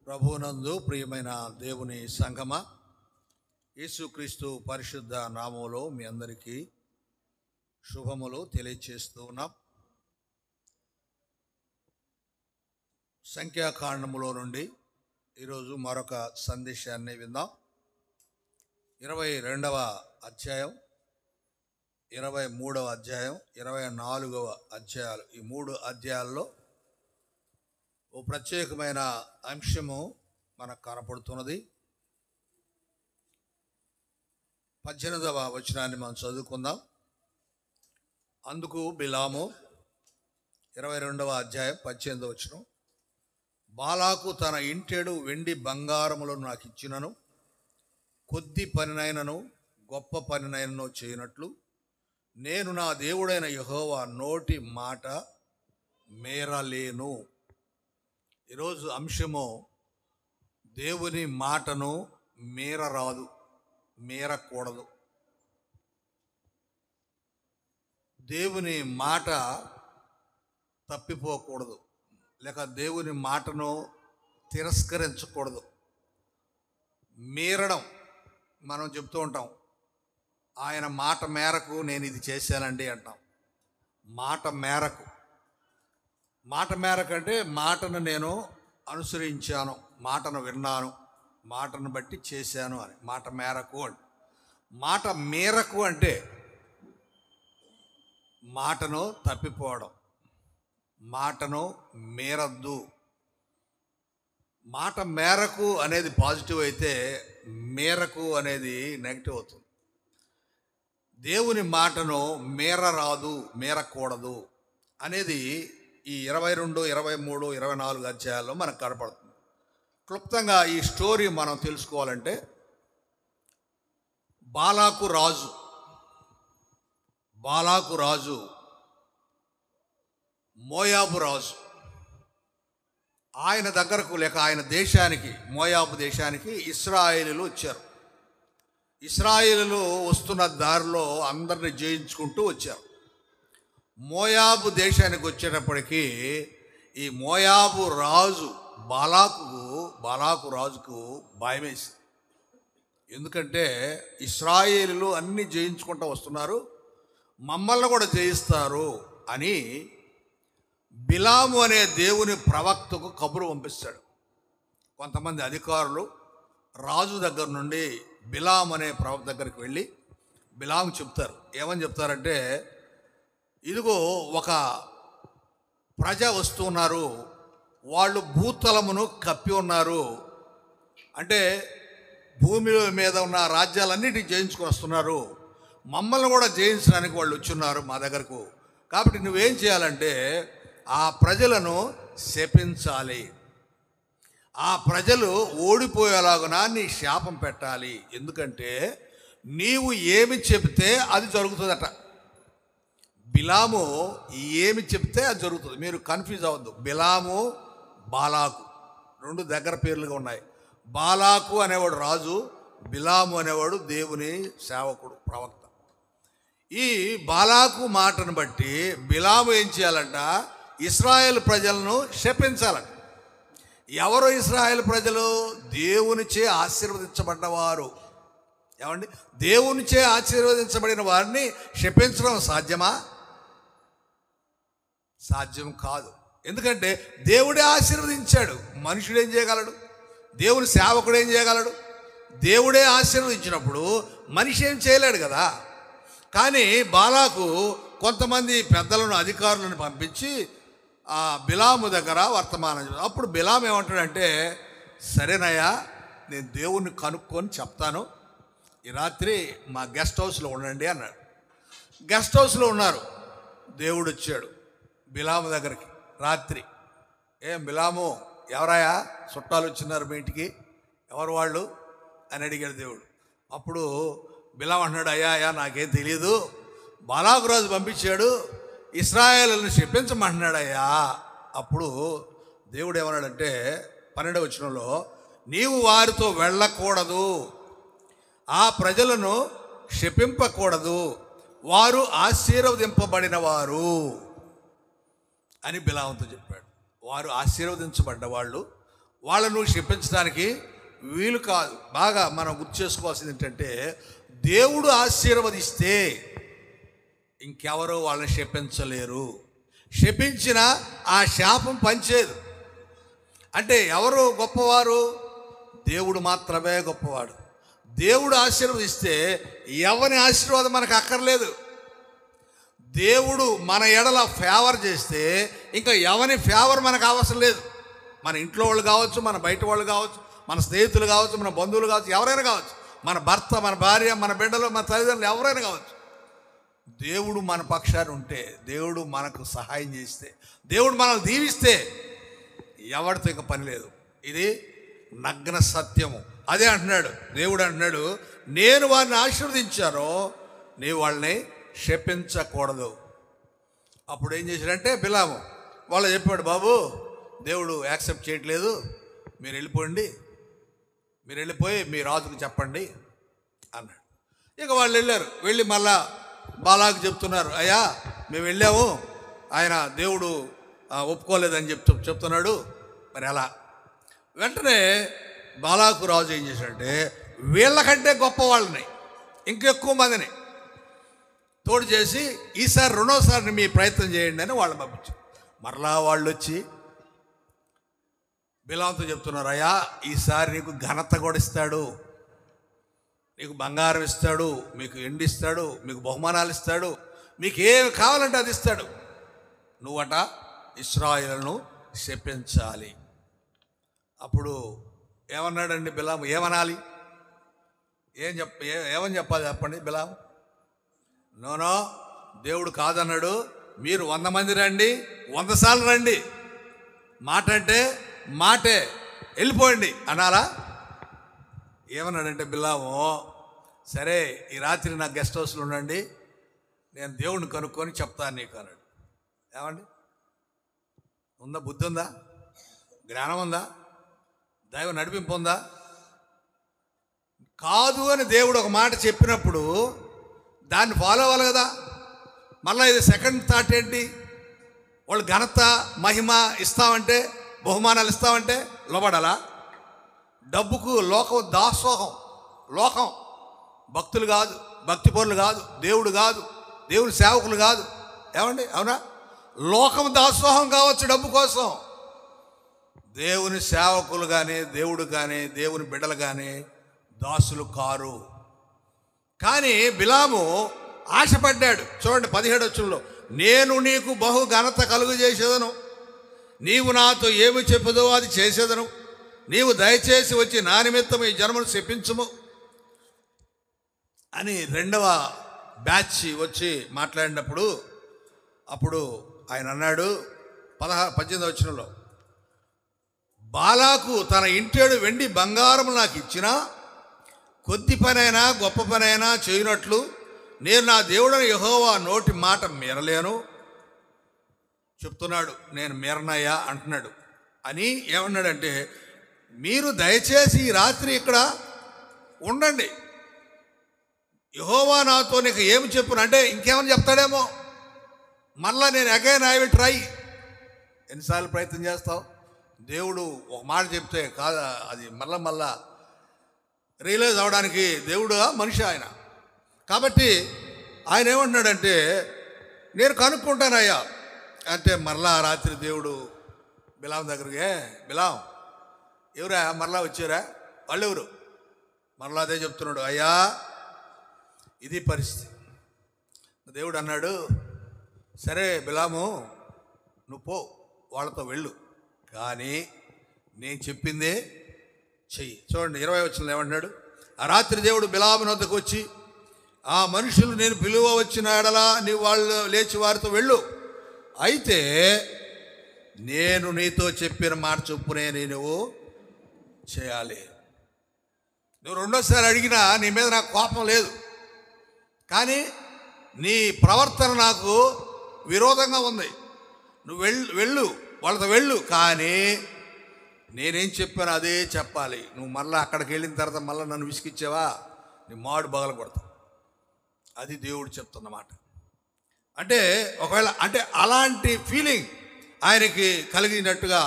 ప్రభువునందు ప్రియమైన దేవుని సంగమ, యేసుక్రీస్తు పరిశుద్ధ నామములో మీ అందరికీ శుభములు తెలియచేస్తూ ఉన్నాం. సంఖ్యాకాండములో నుండి ఈరోజు మరొక సందేశాన్ని విందాం. 22వ అధ్యాయం, 23వ అధ్యాయం, 24వ అధ్యాయాలు, ఈ 3 అధ్యాయాల్లో ఓ ప్రత్యేకమైన అంశము మనకు కనపడుతున్నది. 18వ వచనాన్ని మనం చదువుకుందాం. అందుకు బిలాము, 22వ అధ్యాయం 18వ వచనం, బాలాకు తన ఇంటెడు వెండి బంగారములను నాకు ఇచ్చినను, కొద్ది పనినైనను గొప్ప పనినైనను చేయనట్లు నేను నా దేవుడైన యెహోవా నోటి మాట మేరలేను. ఈరోజు అంశము దేవుని మాటను మీరరాదు, మీరకూడదు. దేవుని మాట తప్పిపోకూడదు, లేక దేవుని మాటను తిరస్కరించకూడదు. మీరడం మనం చెప్తూ ఉంటాం, ఆయన మాట మేరకు నేను ఇది చేశానండి అంటాం. మాట మేరకు, మాట మేరకు అంటే మాటను నేను అనుసరించాను, మాటను విన్నాను, మాటను బట్టి చేశాను అని మాట మేరకు అంటే. మాట మేరకు అంటే మాటను తప్పిపోవడం, మాటను మేరద్దు. మాట మేరకు అనేది పాజిటివ్ అయితే మేరకు అనేది నెగిటివ్ అవుతుంది. దేవుని మాటను మేరరాదు, మేరకూడదు అనేది ఈ 22, 23, 24 అధ్యాయాల్లో మనకు కనపడుతుంది. క్లుప్తంగా ఈ స్టోరీ మనం తెలుసుకోవాలంటే, బాలాకు రాజు మోయాబు రాజు, ఆయన దగ్గరకు లేక ఆయన దేశానికి, మోయాబు దేశానికి ఇశ్రాయేలీయులు వచ్చారు. ఇశ్రాయేలీయులు వస్తున్న దారిలో అందరిని జయించుకుంటూ వచ్చారు. మోయాబు దేశానికి వచ్చేటప్పటికీ ఈ మోయాబు రాజు బాలాకు రాజుకు భయమేసి, ఎందుకంటే ఇశ్రాయేలీయులు అన్ని జయించుకుంటూ వస్తున్నారు, మమ్మల్ని కూడా జయిస్తారు అని బిలాము అనే దేవుని ప్రవక్తకు కబురు పంపిస్తాడు. కొంతమంది అధికారులు రాజు దగ్గర నుండి బిలాము అనే ప్రవక్త దగ్గరికి వెళ్ళి బిలాము చెప్తారు. ఏమని చెప్తారంటే, ఇదిగో ఒక ప్రజ వస్తున్నారు, వాళ్ళు భూతలమును కప్పి ఉన్నారు, అంటే భూమి మీద ఉన్న రాజ్యాలన్నిటిని జయించుకొని వస్తున్నారు, మమ్మల్ని కూడా జయించడానికి వాళ్ళు వచ్చున్నారు మా దగ్గరకు. కాబట్టి నువ్వేం చేయాలంటే ఆ ప్రజలను శపించాలి, ఆ ప్రజలు ఓడిపోయేలాగున నీ శాపం పెట్టాలి. ఎందుకంటే నీవు ఏమి చెబితే అది జరుగుతుందట. బిలాము ఏమి చెప్తే అది జరుగుతుంది. మీరు కన్ఫ్యూజ్ అవ్వద్దు. బిలాము, బాలాకు 2 దగ్గర పేర్లుగా ఉన్నాయి. బాలాకు అనేవాడు రాజు, బిలాము అనేవాడు దేవుని సేవకుడు, ప్రవక్త. ఈ బాలాకు మాటను బట్టి బిలాము ఏం చేయాలంట, ఇశ్రాయేల్ ప్రజలను శపించాలంట. ఎవరు ఇశ్రాయేల్ ప్రజలు? దేవునిచే ఆశీర్వదించబడ్డవారు. ఏమండి, దేవునిచే ఆశీర్వదించబడిన వారిని శపించడం సాధ్యమా? సాధ్యం కాదు. ఎందుకంటే దేవుడే ఆశీర్వదించాడు. మనుషుడు ఏం చేయగలడు? దేవుని సేవకుడు ఏం చేయగలడు? దేవుడే ఆశీర్వదించినప్పుడు మనిషి ఏం చేయలేడు కదా. కానీ బాలాకు కొంతమంది పెద్దలను, అధికారులను పంపించి ఆ బిలాము దగ్గర వర్తమానం. అప్పుడు బిలాము ఏమంటాడంటే, సరేనయ్యా, నేను దేవుణ్ణి కనుక్కొని చెప్తాను, ఈ రాత్రి మా గెస్ట్ హౌస్లో ఉండండి అన్నాడు. గెస్ట్ హౌస్లో ఉన్నారు. దేవుడు వచ్చాడు బిలాము దగ్గరికి రాత్రి. ఏం బిలాము, ఎవరాయా చుట్టాలు వచ్చినారు మీ ఇంటికి, ఎవరు వాళ్ళు అని అడిగాడు దేవుడు. అప్పుడు బిలాము అంటున్నాడు, అయ్యా నాకేం తెలియదు, బాలాకు రాజు పంపించాడు, ఇశ్రాయేలును శపించమంటున్నాడు అయ్యా. అప్పుడు దేవుడు ఏమన్నాడంటే 12వ వచనంలో, నీవు వారితో వెళ్ళకూడదు, ఆ ప్రజలను శపింపకూడదు, వారు ఆశీర్వదింపబడిన వారు అని బిలాముతో చెప్పాడు. వారు ఆశీర్వదించబడ్డ వాళ్ళు, వాళ్ళను నువ్వు శపించడానికి వీలు కాదు. బాగా మనం గుర్తు చేసుకోవాల్సింది ఏంటంటే, దేవుడు ఆశీర్వదిస్తే ఇంకెవరో వాళ్ళని శపించలేరు. శపించిన ఆ శాపం పంచేదు. అంటే ఎవరు గొప్పవారు? దేవుడు మాత్రమే గొప్పవాడు. దేవుడు ఆశీర్వదిస్తే ఎవరి ఆశీర్వాదం మనకు అక్కర్లేదు. దేవుడు మన ఎడల ఫేవర్ చేస్తే ఇంకా ఎవరి ఫేవర్ మనకు అవసరం లేదు. మన ఇంట్లో వాళ్ళు కావచ్చు, మన బయట వాళ్ళు కావచ్చు, మన స్నేహితులు కావచ్చు, మన బంధువులు కావచ్చు, ఎవరైనా కావచ్చు, మన భర్త, మన భార్య, మన బిడ్డలు, మన తల్లిదండ్రులు, ఎవరైనా కావచ్చు. దేవుడు మన పక్షాన ఉంటే, దేవుడు మనకు సహాయం చేస్తే, దేవుడు మనల్ని దీవిస్తే ఎవరితో ఇంకా పని లేదు. ఇది నగ్న సత్యము. అదే అంటున్నాడు దేవుడు. అంటున్నాడు, నేను వారిని ఆశీర్వదించానో నీవు వాళ్ళని శపించకూడదు. అప్పుడు ఏం చేశాడంటే బిలాము వాళ్ళు చెప్పాడు, బాబు దేవుడు యాక్సెప్ట్ చేయట్లేదు, మీరు వెళ్ళిపోండి, మీరు వెళ్ళిపోయి మీ రాజుకు చెప్పండి అన్నాడు. ఇక వాళ్ళు వెళ్ళారు. వెళ్ళి మళ్ళా బాలాకు చెప్తున్నారు, అయ్యా మేము వెళ్ళాము, ఆయన దేవుడు ఒప్పుకోలేదని చెప్తున్నాడు, మరి అలా. వెంటనే బాలాకు రాజు ఏం చేశాడంటే వీళ్ళకంటే గొప్ప వాళ్ళని, ఇంకెక్కువ మందిని తోడు చేసి, ఈసారి రెండోసారి మీ ప్రయత్నం చేయండి అని వాళ్ళని పంపించారు. మరలా వాళ్ళు వచ్చి బిలాముతో చెప్తున్నారు, అయ్యా ఈసారి నీకు ఘనత కూడా ఇస్తాడు, నీకు బంగారం ఇస్తాడు, మీకు ఎండిస్తాడు, మీకు బహుమానాలు ఇస్తాడు, మీకు ఏమి కావాలంటే అది ఇస్తాడు, నువ్వట ఇశ్రాయేలును శపించాలి. అప్పుడు ఏమన్నాడండి బిలాము? ఏమనాలి? ఏమని చెప్పాలి చెప్పండి బిలాము? నోనో, దేవుడు కాదన్నాడు, మీరు 100 మంది రండి, 100 సార్లు రండి, మాట అంటే మాటే, వెళ్ళిపోండి అనాలా? ఏమన్నాడంటే బిలాము, సరే ఈ రాత్రి నా గెస్ట్ హౌస్లో ఉండండి, నేను దేవుడిని కనుక్కొని చెప్తాను నీకు అన్నాడు. ఏమండి, ఉందా? బుద్ధి ఉందా? జ్ఞానం ఉందా? దైవ నడిపింపు ఉందా? కాదు అని దేవుడు ఒక మాట చెప్పినప్పుడు దాన్ని ఫాలో అవ్వాలి కదా. మళ్ళీ ఇది సెకండ్ థాట్ ఏంటి? వాళ్ళు ఘనత మహిమ ఇస్తామంటే, బహుమానాలు ఇస్తామంటే లోబడాలా? డబ్బుకు లోకం దాసోహం. లోకం భక్తులు కాదు, భక్తి పరులు కాదు, దేవుడు కాదు, దేవుని సేవకులు కాదు. ఏమండి, అవునా? లోకం దాసోహం కావచ్చు డబ్బు కోసం. దేవుని సేవకులు కానీ, దేవుడు కానీ, దేవుని బిడ్డలు కానీ దాసులు కారు. కానీ బిలాము ఆశపడ్డాడు. చూడండి 17వ వచనంలో, నేను నీకు బహు ఘనత కలుగు చేసేదను, నీవు నాతో ఏమి చెప్పుదో అది చేసేదను, నీవు దయచేసి వచ్చి నా నిమిత్తం ఈ జనమును శపించుము అని రెండవ బ్యాచ్ వచ్చి మాట్లాడినప్పుడు, అప్పుడు ఆయన అన్నాడు 18వ వచనంలో, బాలాకు తన ఇంటేడు వెండి బంగారం నాకు ఇచ్చినా కొద్ది పనైనా గొప్ప పనైనా చేయనట్లు నేను నా దేవుడైన యెహోవా నోటి మాట మీరలేను చెప్తున్నాడు. నేను మీరనయ్యా అంటున్నాడు. అని ఏమన్నాడంటే, మీరు దయచేసి ఈ రాత్రి ఇక్కడ ఉండండి, యెహోవా నాతో నీకు ఏమి చెప్పును అంటే ఇంకేమని చెప్తాడేమో. మళ్ళా నేను అగైన్ ఐ విల్ ట్రై. ఎన్నిసార్లు ప్రయత్నం చేస్తావు? దేవుడు ఒక మాట చెప్తే కాదు, అది మళ్ళా రియలైజ్ అవడానికి దేవుడు మనిషి ఆయన. కాబట్టి ఆయన ఏమంటున్నాడంటే, నేను కనుక్కుంటానయ్యా అంటే మరలా రాత్రి దేవుడు బిలాం దగ్గరికి, బిలాం ఎవరా మరలా వచ్చారా? వాళ్ళు ఎవరు? మరలా అదే చెప్తున్నాడు, అయ్యా ఇది పరిస్థితి. దేవుడు అన్నాడు, సరే బిలాము నువ్వు పో, వాళ్ళతో వెళ్ళు, కానీ నేను చెప్పిందే చెయ్యి. చూడండి 20వ వచనంలో ఏమంటున్నాడు, ఆ రాత్రి దేవుడు బిలాము వద్దకు వచ్చి, ఆ మనుషులు నేను పిలువ వచ్చిన ఎడలా నీవు వాళ్ళు లేచి వారితో వెళ్ళు, అయితే నేను నీతో చెప్పిన మాట చొప్పునే నువ్వు చేయాలి. నువ్వు రెండోసారి అడిగినా నీ మీద నాకు కోపం లేదు, కానీ నీ ప్రవర్తన నాకు విరోధంగా ఉంది. నువ్వు వెళ్ళు వాళ్ళతో వెళ్ళు, కానీ నేనేం చెప్పాను అదే చెప్పాలి. నువ్వు మళ్ళీ అక్కడికి వెళ్ళిన తర్వాత మళ్ళీ నన్ను విసిగిచ్చావా, నీ మాడు బగల కొడతా. అది దేవుడు చెప్తున్నమాట. అంటే ఒకవేళ అంటే అలాంటి ఫీలింగ్ ఆయనకి కలిగినట్టుగా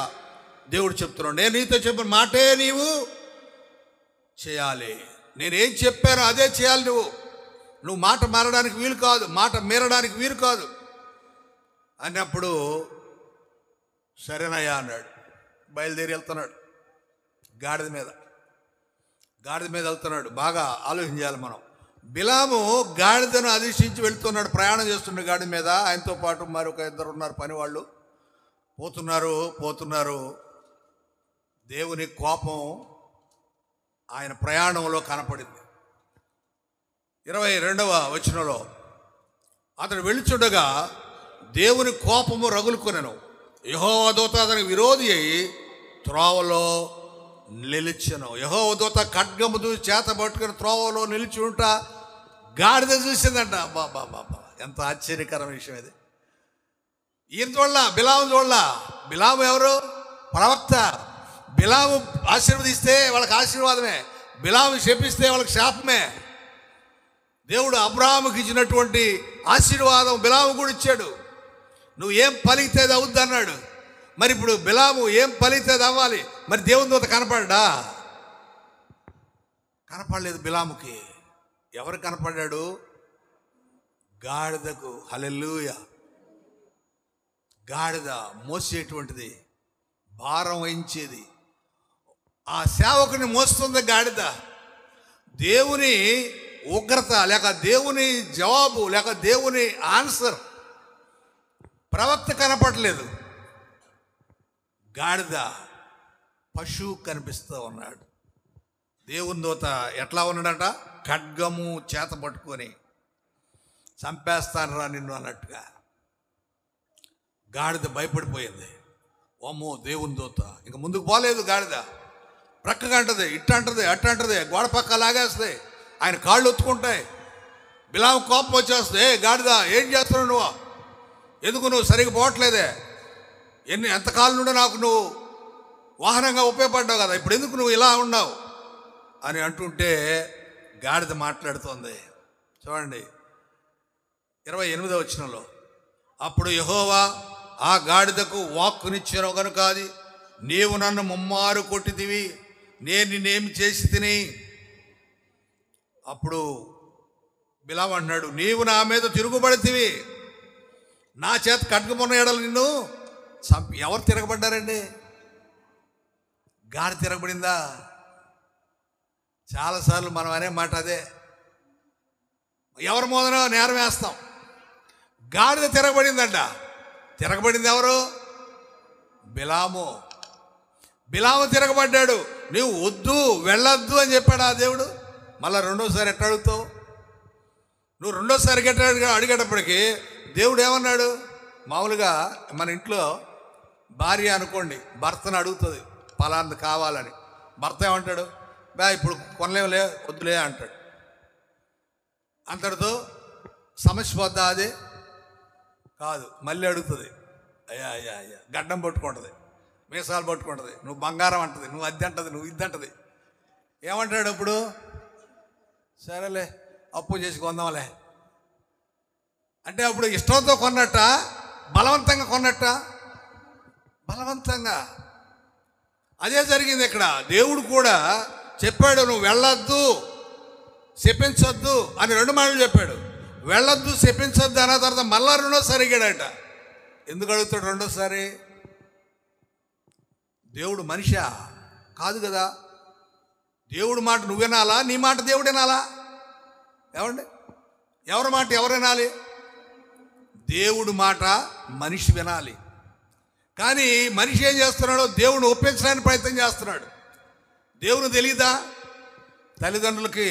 దేవుడు చెప్తున్నాడు, నేను నీతో చెప్పిన మాటే నీవు చేయాలి. నేనేం చెప్పానో అదే చేయాలి. నువ్వు మాట మారడానికి వీలు కాదు, మాట మీరడానికి వీలు కాదు అన్నప్పుడు సరేనయ్యా అన్నాడు. బయలుదేరి వెళ్తున్నాడు. గాడిద మీద వెళ్తున్నాడు. బాగా ఆలోచించాలి మనం. బిలాము గాడిదను అధిష్ఠించి వెళ్తున్నాడు, ప్రయాణం చేస్తున్నాడు గాడిద మీద. ఆయనతో పాటు మరొక ఇద్దరు ఉన్నారు పని వాళ్ళు. పోతున్నారు. దేవుని కోపం ఆయన ప్రయాణంలో కనపడింది. 22వ వచనంలో, అతడు వెళుచుండగా దేవుని కోపము రగులుకొనెను. యెహోవా దూత అతనికి విరోధి అయి త్రోవలో నిలిచెను. యెహోవా దూత ఖడ్గము దూసి చేత పట్టుకుని త్రోవలో నిలిచి ఉంటా గాడిద చూసిందంట. బాబా ఎంత ఆశ్చర్యకరమైన విషయం ఇది. ఈయన చూడలా, బిలాము చూడలా. బిలాము ఎవరు? ప్రవక్త. బిలాము ఆశీర్వదిస్తే వాళ్ళకి ఆశీర్వాదమే, బిలాము శపిస్తే వాళ్ళకి శాపమే. దేవుడు అబ్రాహాముకి ఇచ్చినటువంటి ఆశీర్వాదం బిలాము కూడా ఇచ్చాడు. నువ్వు ఏం పలికితే అది అవుద్ది అన్నాడు. మరి ఇప్పుడు బిలాము ఏం పలికితే అది అవ్వాలి. మరి దేవుని దూత కనపడలేదు బిలాముకి. ఎవరు కనపడ్డాడు? గాడిదకు. హల్లెలూయా. గాడిద మోసేటువంటిది, భారం వహించేది. ఆ సేవకుని మోస్తుంది గాడిద. దేవుని ఉగ్రత లేక దేవుని జవాబు లేక దేవుని ఆన్సర్ ప్రవక్త కనపడలేదు. గాడిద పశువు కనిపిస్తూ ఉన్నాడు. దేవుని దూత ఎట్లా ఉన్నాడంట? ఖడ్గము చేత పట్టుకొని చంపేస్తానరా నిన్ను అన్నట్టుగా. గాడిద భయపడిపోయింది. అమ్మో దేవుని దూత. ఇంక ముందుకు పోలేదు గాడిద. ప్రక్కగా అంటది, ఇట్టంటది, అట్టంటది, గోడ పక్క లాగేస్తుంది. ఆయన కాళ్ళు ఒత్తుకుంటాయి. బిలాము కోపం వచ్చేస్తుంది. గాడిద ఏం చేస్తున్నావు నువ్వు? ఎందుకు నువ్వు సరిగ్గా పోవట్లేదే? ఎంతకాలం నుండి నాకు నువ్వు వాహనంగా ఉపయోగపడ్డావు కదా, ఇప్పుడు ఎందుకు నువ్వు ఇలా ఉన్నావు అని అంటుంటే గాడిద మాట్లాడుతోంది. చూడండి 28వ వచనంలో, అప్పుడు యెహోవా ఆ గాడిదకు వాక్కునిచ్చాను కనుక అది, నీవు నన్ను ముమ్మారు కొట్టితివి, నేను నిన్నేమి చేసి తిని. అప్పుడు బిలాము అంటున్నాడు, నీవు నా మీద తిరుగుబడితివి, నా చేత ఖడ్గమున్న ఎడలు నిన్ను చంపి. ఎవరు తిరగబడ్డారండి? గాడి తిరగబడిందా? చాలాసార్లు మనం అనే మాట అదే. ఎవరి మోదన నేరం వేస్తాం. గాడిద తిరగబడిందంట. తిరగబడింది ఎవరు? బిలాము. బిలాము తిరగబడ్డాడు. నువ్వు వద్దు వెళ్ళొద్దు అని చెప్పాడు ఆ దేవుడు. మళ్ళీ రెండోసారి ఎట్లా అడుగుతావు? నువ్వు రెండోసారి అడిగేటప్పటికి దేవుడు ఏమన్నాడు? మామూలుగా మన ఇంట్లో భార్య అనుకోండి, భర్తను అడుగుతుంది పలాంది కావాలని. భర్త ఏమంటాడు? ఇప్పుడు కొనలేవులే, వద్దులే అంటాడు. అంతటితో సమస్య పోద్దా? అదే కాదు, మళ్ళీ అడుగుతుంది. అయ్యా గడ్డం పట్టుకుంటుంది, మీసాలు పట్టుకుంటుంది, నువ్వు బంగారం అంటది, నువ్వు అద్దె అంటది, నువ్వు ఇది అంటది. ఏమంటాడు అప్పుడు? సరేలే అప్పు చేసి కొందాంలే అంటే అప్పుడు ఇష్టంతో కొన్నట్ట, బలవంతంగా కొన్నట్ట? బలవంతంగా. అదే జరిగింది ఇక్కడ. దేవుడు కూడా చెప్పాడు, నువ్వు వెళ్ళొద్దు, శపించొద్దు అని 2 మాటలు చెప్పాడు. వెళ్ళొద్దు, శపించొద్దు అన్న తర్వాత మళ్ళా రెండోసారి అడిగాడట. ఎందుకు అడుగుతాడు రెండోసారి? దేవుడు మనిషా? కాదు కదా. దేవుడు మాట నువ్వు వినాలా? నీ మాట దేవుడు వినాలా? ఏమండి, ఎవరి మాట ఎవరు వినాలి? దేవుడు మాట మనిషి వినాలి. కానీ మనిషి ఏం చేస్తున్నాడో దేవుడిని ఒప్పించడానికి ప్రయత్నం చేస్తున్నాడు. దేవుని తెలియదా? తల్లిదండ్రులకి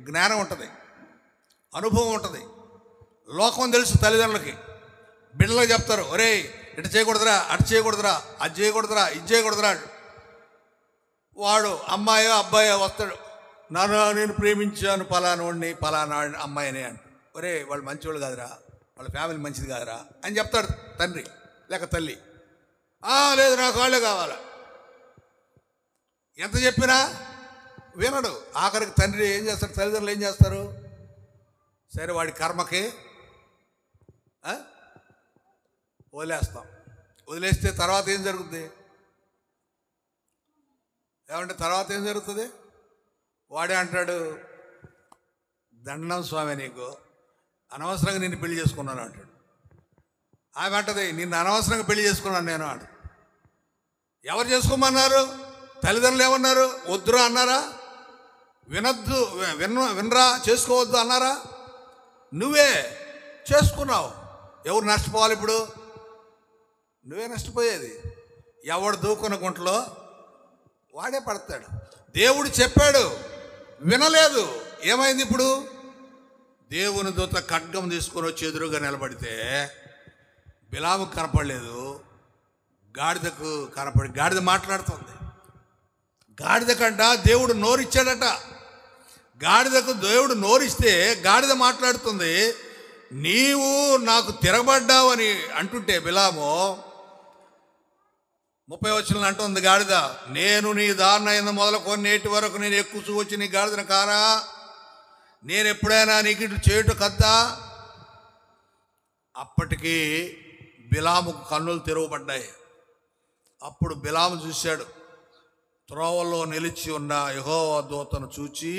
జ్ఞానం ఉంటుంది, అనుభవం ఉంటుంది, లోకం తెలుసు తల్లిదండ్రులకి. బిడ్డలకు చెప్తారు, ఒరే ఇటు చేయకూడదురా, అటు చేయకూడదురా, అది చేయకూడదురా, ఇది చేయకూడదురా. వాడు అమ్మాయో అబ్బాయో వస్తాడు, నేను ప్రేమించాను పలానోడిని పలానా అమ్మాయిని అంట. ఒరే వాళ్ళు మంచివాళ్ళు కాదురా, వాళ్ళ ఫ్యామిలీ మంచిది కాదురా అని చెప్తాడు తండ్రి లేక తల్లి. లేదు నాకు వాళ్ళే కావాలా. ఎంత చెప్పినా వినడు. ఆఖరికి తండ్రి ఏం చేస్తాడు? తల్లిదండ్రులు ఏం చేస్తారు? సరే వాడి కర్మకి వదిలేస్తాం. వదిలేస్తే తర్వాత ఏం జరుగుతుంది? ఏమంటే తర్వాత ఏం జరుగుతుంది? వాడే అంటాడు, దండం స్వామి నీకు, అనవసరంగా నిన్ను పెళ్లి చేసుకున్నాను అంటాడు. ఆమె అంటది, నిన్ను అనవసరంగా పెళ్లి చేసుకున్నాను నేను అంట. ఎవరు చేసుకోమన్నారు? తల్లిదండ్రులు ఏమన్నారు? వద్దురా అన్నారా? వినొద్దు వినరా చేసుకోవద్దు అన్నారా? నువ్వే చేసుకున్నావు. ఎవరు నష్టపోవాలి ఇప్పుడు? నువ్వే నష్టపోయేది. ఎవడు దూకున్న గుంటలో వాడే పడతాడు. దేవుడు చెప్పాడు, వినలేదు. ఏమైంది ఇప్పుడు? దేవుని దూత ఖడ్గం తీసుకొని వచ్చి ఎదురుగా నిలబడితే బిలాముకు కనపడలేదు, గాడిదకు కనపడి. గాడిద మాట్లాడుతుంది. గాడిద కంట దేవుడు నోరిచ్చాడట. గాడిదకు దేవుడు నోరిస్తే గాడిద మాట్లాడుతుంది. నీవు నాకు తిరగబడ్డావు అని అంటుంటే బిలాము 30 వచనంలో అంటుంది గాడిద, నేను నీ దారుణైన మొదలుకొని నేటి వరకు నేను ఎక్కువ వచ్చి నీ గాడిదను కారా? నేను ఎప్పుడైనా నీకు ఇటు చేయుట కద్దా? అప్పటికి బిలాముకు కన్నులు తెరవబడ్డాయి. అప్పుడు బిలాము చూశాడు, త్రోవలో నిలిచి ఉన్న యెహోవా దూతను చూచి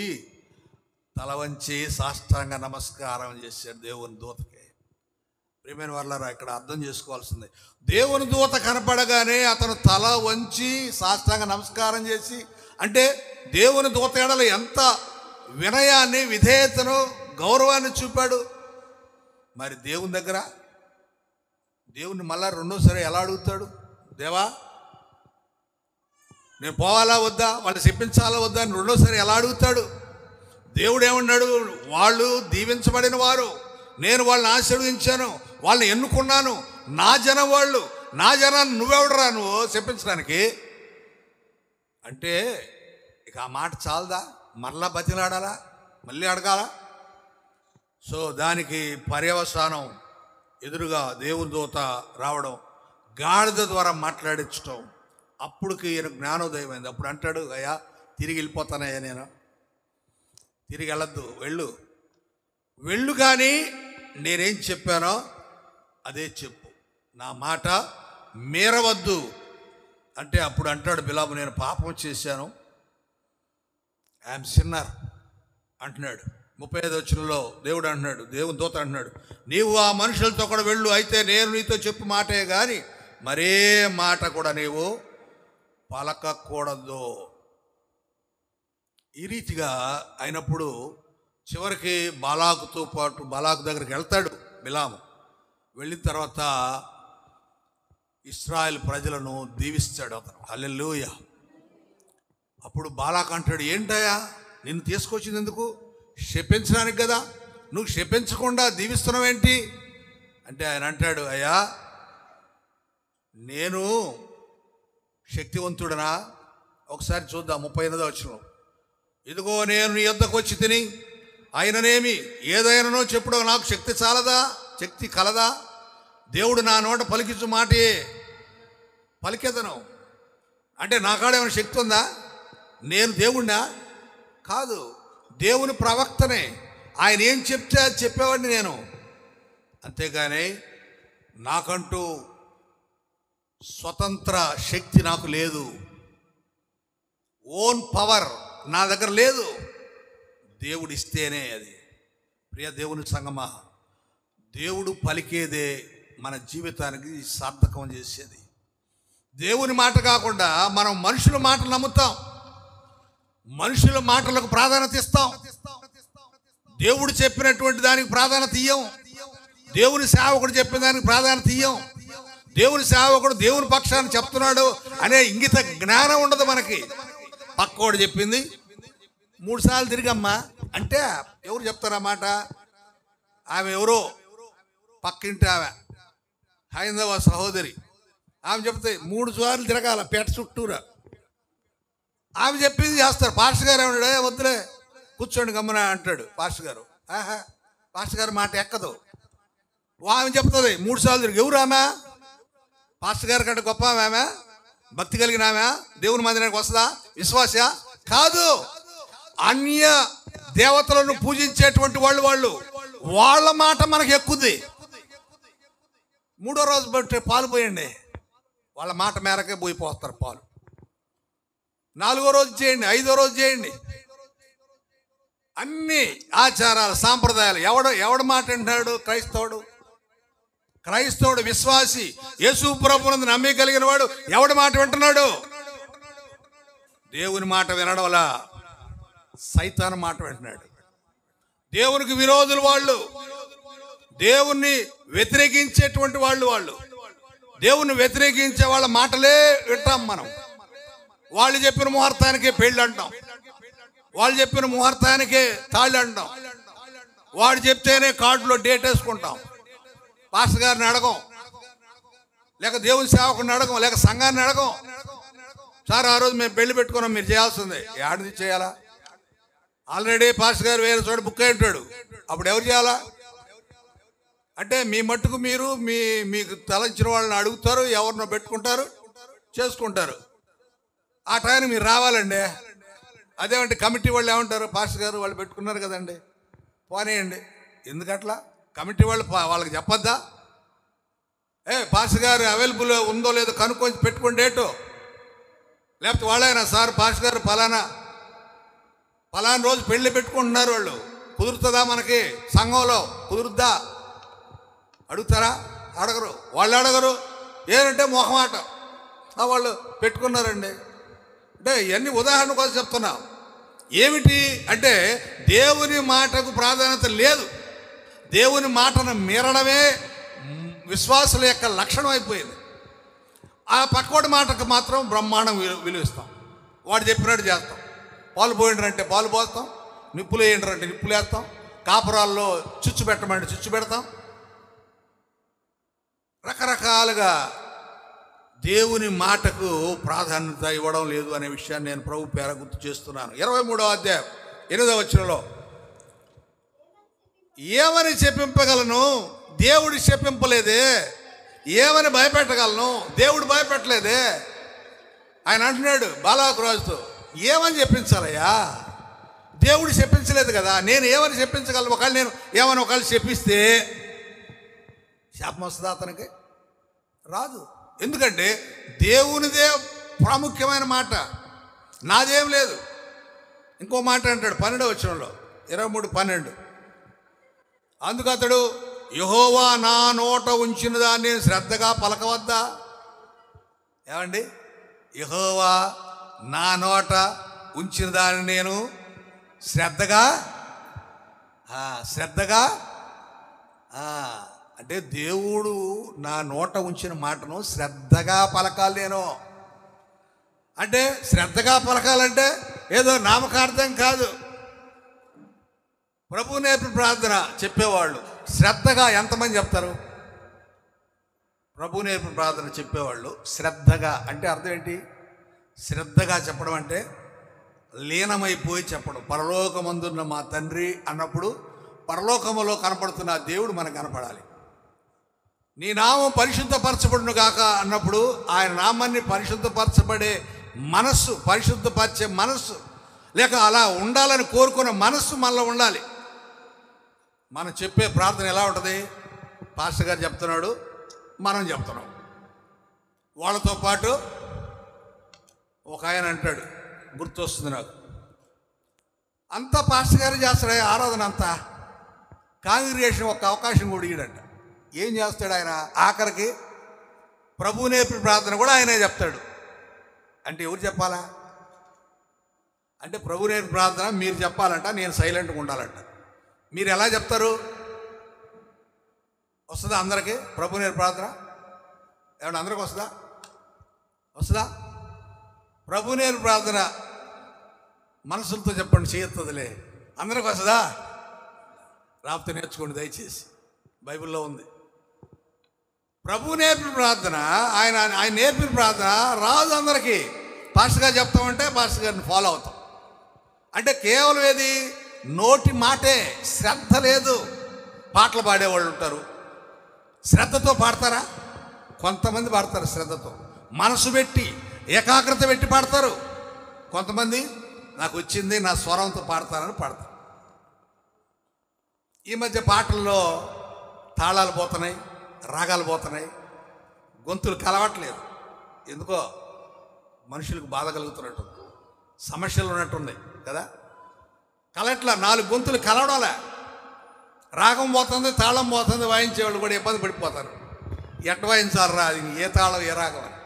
తల వంచి సాష్టాంగ నమస్కారం చేశాడు దేవుని దూతకి. ప్రియమైన వాళ్ళారా, ఇక్కడ అర్థం చేసుకోవాల్సింది, దేవుని దూత కనపడగానే అతను తల వంచి సాష్టాంగ నమస్కారం చేసి, అంటే దేవుని దూత ఎడల ఎంత వినయాన్ని, విధేయతను, గౌరవాన్ని చూపాడు. మరి దేవుని దగ్గర దేవుణ్ణి మళ్ళా రెండోసారి ఎలా అడుగుతాడు? దేవా నేను పోవాలా వద్దా, వాళ్ళు చెప్పించాలా వద్దా అని రెండోసారి ఎలా అడుగుతాడు? దేవుడు ఏమన్నాడు? వాళ్ళు దీవించబడిన వారు, నేను వాళ్ళని ఆశీర్వదించాను, వాళ్ళని ఎన్నుకున్నాను, నా జనం వాళ్ళు, నా జనాన్ని నువ్వెవడరా నువ్వు చెప్పించడానికి అంటే ఇక ఆ మాట చాలదా? మరలా బతిలాడాలా? మళ్ళీ అడగాలా? సో దానికి పర్యవసానం ఎదురుగా దేవుని దూత రావడం, గాడిద ద్వారా మాట్లాడించడం. అప్పుడుకి ఈయన జ్ఞానోదయం అయింది. అప్పుడు అంటాడు, అయ్యా తిరిగి వెళ్ళిపోతానయ్యా, నేను తిరిగి వెళ్ళొద్దు, వెళ్ళు కానీ నేనేం చెప్పానో అదే చెప్పు, నా మాట మీరవద్దు అంటే. అప్పుడు అంటాడు బిలాము, నేను పాపం చేశాను, ఐఎమ్ సిన్నర్ అంటున్నాడు. 35వ వచనంలో దేవుడు అంటున్నాడు, దేవుని దూత అంటున్నాడు, నీవు ఆ మనుషులతో కూడా వెళ్ళు, అయితే నేను నీతో చెప్పు మాటే కానీ మరే మాట కూడా నీవు పలకకూడదు. ఈ రీతిగా అయినప్పుడు చివరికి బాలాకుతో పాటు బాలాకు దగ్గరికి వెళ్తాడు బిలాము. వెళ్ళిన తర్వాత ఇశ్రాయేల్ ప్రజలను దీవిస్తాడు అతను. హల్లెలూయా. అప్పుడు బాలాకు అంటాడు, ఏంటయ్యా నిన్ను తీసుకొచ్చింది ఎందుకు? శపించడానికి కదా, నువ్వు శపించకుండా దీవిస్తున్నావేంటి అంటే ఆయన అంటాడు, అయ్యా నేను శక్తివంతుడనా? ఒకసారి చూద్దాం 38వ వచనం. ఇదిగో నేను నీ యొద్దకు వచ్చి తిని ఆయననేమి ఏదైనానో చెప్పుడు, నాకు శక్తి చాలదా? శక్తి కలదా? దేవుడు నా నోట పలికించు మాటే పలికేదను అంటే నాకాడేమైనా శక్తి ఉందా? నేను దేవుణ్ణా? కాదు, దేవుని ప్రవక్తనే. ఆయన ఏం చెప్తే అది చెప్పేవాడిని నేను. అంతేగాని నాకంటూ స్వతంత్ర శక్తి నాకు లేదు, ఓన్ పవర్ నా దగ్గర లేదు. దేవుడు ఇస్తేనే అది. ప్రియ దేవుని సంగమా, దేవుడు పలికేదే మన జీవితానికి సార్థకం చేసేది. దేవుని మాట కాకుండా మనం మనుషుల మాటలు నమ్ముతాం, మనుషుల మాటలకు ప్రాధాన్యత ఇస్తాం. దేవుడు చెప్పినటువంటి దానికి ప్రాధాన్యత ఇయ్యం, దేవుని సేవకుడు చెప్పిన దానికి ప్రాధాన్యత ఇయ్యం. దేవుని సేవకుడు దేవుని పక్షాన్ని చెప్తున్నాడు అనే ఇంగిత జ్ఞానం ఉండదు మనకి. పక్కోడు చెప్పింది 3 సార్లు తిరిగమ్మా అంటే ఎవరు చెప్తారన్నమాట? ఆమె ఎవరో పక్కింటి ఆమె, హైందవ సహోదరి. ఆమె చెప్తే 3 సార్లు తిరగాల పేట చుట్టూరా. ఆమె చెప్పింది చేస్తారు. పాస్టర్ గారు ఏమన్నాడు, వద్దులే కూర్చోండి గమ్మున అంటాడు పాస్టర్ గారు. ఆహా, పాస్టర్ గారు మాట ఎక్కదు. ఆమె చెప్తుంది 3 సార్లు తిరిగి. ఎవరు ఆమె? పాస్టర్ గారి కంటే గొప్ప ఆమె, భక్తి కలిగిన ఆమె, దేవుని మందిరానికి వస్తుందా? విశ్వాస కాదు. అన్య దేవతలను పూజించేటువంటి వాళ్ళు వాళ్ళ మాట మనకు ఎక్కుద్ది. 3వ రోజు బట్టి పాలు పోయండి, వాళ్ళ మాట మేరకే పోయిపోస్తారు పాలు. 4వ రోజు చేయండి, 5వ రోజు చేయండి. అన్ని ఆచారాలు, సాంప్రదాయాలు. ఎవడు మాట వింటున్నాడు? క్రైస్తవుడు విశ్వాసి, యేసు ప్రభువునందు నమ్మిక కలిగిన వాడు ఎవడి మాట వింటున్నాడు? దేవుని మాట వినడం వల్ల సైతాను మాట వింటున్నాడు. దేవునికి విరోధులు వాళ్ళు, దేవుణ్ణి వ్యతిరేకించేటువంటి వాళ్ళు దేవుణ్ణి వ్యతిరేకించే వాళ్ళ మాటలే వింటాం మనం. వాళ్ళు చెప్పిన ముహూర్తానికే పెళ్ళి అంటాం, వాళ్ళు చెప్పిన ముహూర్తానికే తాళి అంటాం, వాడు చెప్తేనే కార్డులో డేట్ వేసుకుంటాం. పాస్టర్ గారిని అడగం, లేక దేవుని సేవకుని అడగం, లేక సంఘాన్ని అడగం. సార్ ఆ రోజు మేము పెళ్లి పెట్టుకున్నాం, మీరు చేయాల్సిందే. ఆడిది చేయాలా? ఆల్రెడీ పాస్టర్ గారు వేరే చోట బుక్ అయి ఉంటాడు, అప్పుడు ఎవరు చేయాలా? అంటే మీ మట్టుకు మీరు మీకు తలంచిన వాళ్ళని అడుగుతారు, ఎవరినో పెట్టుకుంటారు, చేసుకుంటారు. ఆ టైంకి మీరు రావాలండి. అదేమంటే కమిటీ వాళ్ళు ఏమంటారు? పాస్టర్ గారు వాళ్ళు పెట్టుకున్నారు కదండి, పోనీయండి. ఎందుకట్లా? కమిటీ వాళ్ళు వాళ్ళకి చెప్పొద్దా? పాస్టర్ గారు అవైలబుల్ ఉందో లేదో కనుక్కొని పెట్టుకోండి డేటు. లేకపోతే వాళ్ళైనా, సార్ పాస్టర్ గారు పలానా రోజు పెళ్లి పెట్టుకుంటున్నారు, వాళ్ళు కుదురుతుందా? మనకి సంఘంలో కుదురుద్దా? అడుగుతారా? అడగరు. వాళ్ళు అడగరు. ఏంటంటే మొహమాట, వాళ్ళు పెట్టుకున్నారండి. అంటే ఇవన్నీ ఉదాహరణ కోసం చెప్తున్నా. ఏమిటి అంటే దేవుని మాటకు ప్రాధాన్యత లేదు. దేవుని మాటను మీరడమే విశ్వాసుల యొక్క లక్షణం అయిపోయింది. ఆ పక్కోడి మాటకు మాత్రం బ్రహ్మాండం విలువిస్తాం. వాడు చెప్పినట్టు చేస్తాం. పాలు పోయిండ్రంటే పాలు పోస్తాం, నిప్పులు వేయండ్రంటే నిప్పులు వేస్తాం, కాపురాల్లో చుచ్చు పెట్టమంటే చుచ్చు పెడతాం. రకరకాలుగా దేవుని మాటకు ప్రాధాన్యత ఇవ్వడం లేదు అనే విషయాన్ని నేను ప్రభు పేర గుర్తు చేస్తున్నాను. 23వ అధ్యాయం 8వ వచనంలో ఏమని చెప్పింపగలను? దేవుడు చెప్పింపలేదే. ఏమని భయపెట్టగలను? దేవుడు భయపెట్టలేదే. ఆయన అంటున్నాడు బాలాకు రాజుతో, ఏమని చెప్పించాలయ్యా? దేవుడు చెప్పించలేదు కదా, నేను ఏమని చెప్పించగలను? ఒకవేళ నేను ఏమని ఒకవేళ చెప్పిస్తే శాపం వస్తుందా? అతనికి రాదు. ఎందుకంటే దేవునిదే ప్రాముఖ్యమైన మాట, నాదేం లేదు. ఇంకో మాట అంటాడు 12వ వచనంలో 23:12, అందుకు అతడు, యెహోవా నా నోట ఉంచిన దాన్ని శ్రద్ధగా పలకవద్దా? ఏమండి? యెహోవా నా నోట ఉంచిన దాన్ని నేను శ్రద్ధగా అంటే దేవుడు నా నోట ఉంచిన మాటను శ్రద్ధగా పలకాలి నేను. అంటే శ్రద్ధగా పలకాలంటే ఏదో నామకార్థం కాదు. ప్రభు నేర్పిన ప్రార్థన చెప్పేవాళ్ళు శ్రద్ధగా ఎంతమంది చెప్తారు? ప్రభు నేర్పిన ప్రార్థన చెప్పేవాళ్ళు శ్రద్ధగా అంటే అర్థం ఏంటి? శ్రద్ధగా చెప్పడం అంటే లీనమైపోయి చెప్పడం. పరలోకమందున్న మా తండ్రి అన్నప్పుడు పరలోకములో కనపడుతున్న దేవుడు మనకు కనపడాలి. నీ నామం పరిశుద్ధపరచబడును గాక అన్నప్పుడు ఆయన నామాన్ని పరిశుద్ధపరచబడే మనస్సు, పరిశుద్ధపరిచే మనస్సు, లేక అలా ఉండాలని కోరుకునే మనస్సు మనలో ఉండాలి. మనం చెప్పే ప్రార్థన ఎలా ఉంటుంది? పాస్టర్ గారు చెప్తున్నాడు, మనం చెప్తున్నాం. వాళ్ళతో పాటు ఒక ఆయన అంటాడు, గుర్తొస్తుంది నాకు, అంతా పాస్టర్ గారు చేస్తాడు ఆరాధన అంతా, కాంగ్రిగేషన్ ఒక అవకాశం కూడా ఇయ్యడంట. ఏం చేస్తాడు ఆయన? ఆఖరికి ప్రభు నేర్పిన ప్రార్థన కూడా ఆయనే చెప్తాడు. అంటే ఎవరు చెప్పాలా? అంటే ప్రభు నేర్పిన ప్రార్థన మీరు చెప్పాలంట, నేను సైలెంట్గా ఉండాలంట. మీరు ఎలా చెప్తారు? వస్తుందా అందరికీ ప్రభు నేర్పిన ప్రార్థన? ఏమన్నా అందరికి వస్తుందా? ప్రభు నేర్పిన ప్రార్థన మనసులతో చెప్పండి, చేయొస్తుందిలే. అందరికి వస్తుందా? రాపితే నేర్చుకోండి దయచేసి, బైబిల్లో ఉంది. ప్రభు నేర్పిన ప్రార్థన, ఆయన నేర్పిన ప్రార్థన రాదు అందరికీ. పాస్టర్ గారు చెప్తామంటే పాస్టర్ గారిని ఫాలో అవుతాం. అంటే కేవలం ఏది? నోటి మాటే, శ్రద్ధ లేదు. పాటలు పాడేవాళ్ళు ఉంటారు, శ్రద్ధతో పాడతారా? కొంతమంది పాడతారు శ్రద్ధతో, మనసు పెట్టి ఏకాగ్రత పెట్టి పాడతారు. కొంతమంది నాకు వచ్చింది నా స్వరంతో పాడతారని పాడతారు. ఈ మధ్య పాటల్లో తాళాలు పోతున్నాయి, రాగాలు పోతున్నాయి, గొంతులు కలవట్లేదు. ఎందుకో మనుషులకు బాధ కలుగుతున్నట్టు. సమస్యలు ఉన్నట్టుంది కదా. కలట్లా 4 గొంతులు కలవడంలే, రాగం పోతుంది, తాళం పోతుంది, వాయించేవాళ్ళు కూడా ఇబ్బంది పడిపోతారు. ఎట్ట వాయించాలరా, అది ఏ తాళం ఏ రాగం అని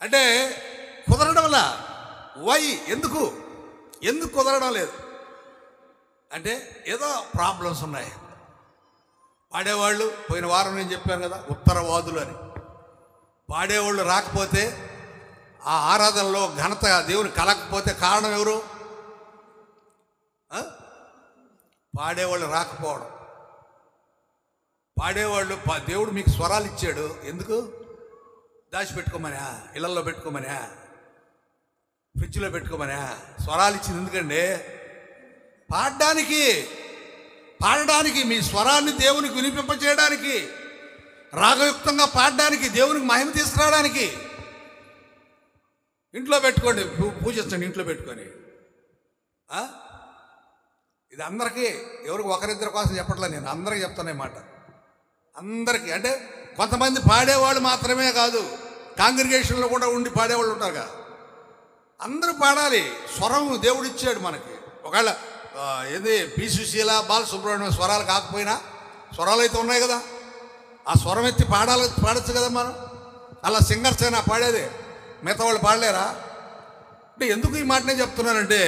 అంటే కుదరడంలా. వై, ఎందుకు కుదరడం లేదు అంటే ఏదో ప్రాబ్లమ్స్ ఉన్నాయి. పాడేవాళ్ళు పోయిన వారం నేను చెప్పాను కదా, ఉత్తరవాదులు అని. పాడేవాళ్ళు రాకపోతే, ఆ ఆరాధనలో ఘనత దేవుని కలగకపోతే కారణం ఎవరు? పాడేవాళ్ళు రాకపోవడం. పాడేవాళ్ళు దేవుడు మీకు స్వరాలు ఇచ్చాడు, ఎందుకు? దాచిపెట్టుకోమనా, ఇళ్లలో పెట్టుకోమనా, ఫ్రిడ్జ్లో పెట్టుకోమనా? స్వరాలు ఇచ్చింది ఎందుకండి? పాడడానికి, మీ స్వరాన్ని దేవునికి వినిపింపచేయడానికి, రాగయుక్తంగా పాడడానికి, దేవునికి మహిమ తీసుకురావడానికి. ఇంట్లో పెట్టుకోండి, పూజించండి ఇంట్లో పెట్టుకొని. ఇది అందరికీ, ఎవరికి ఒకరిద్దరి కోసం చెప్పట్లే, నేను అందరికీ చెప్తాను ఈ మాట. అందరికీ అంటే కొంతమంది పాడేవాళ్ళు మాత్రమే కాదు, కాంగ్రిగేషన్లో కూడా ఉండి పాడేవాళ్ళు ఉంటారు కదా. అందరూ పాడాలి. స్వరం దేవుడు ఇచ్చాడు మనకి. ఒకవేళ ఏది పి సుశీల, బాలసుబ్రహ్మణ్యం స్వరాలు కాకపోయినా, స్వరాలు అయితే ఉన్నాయి కదా, ఆ స్వరం ఎత్తి పాడచ్చు కదా మనం. అలా సింగర్స్ అయినా పాడేది, మిగతా వాళ్ళు పాడలేరా? అంటే ఎందుకు ఈ మాట నేను చెప్తున్నానంటే,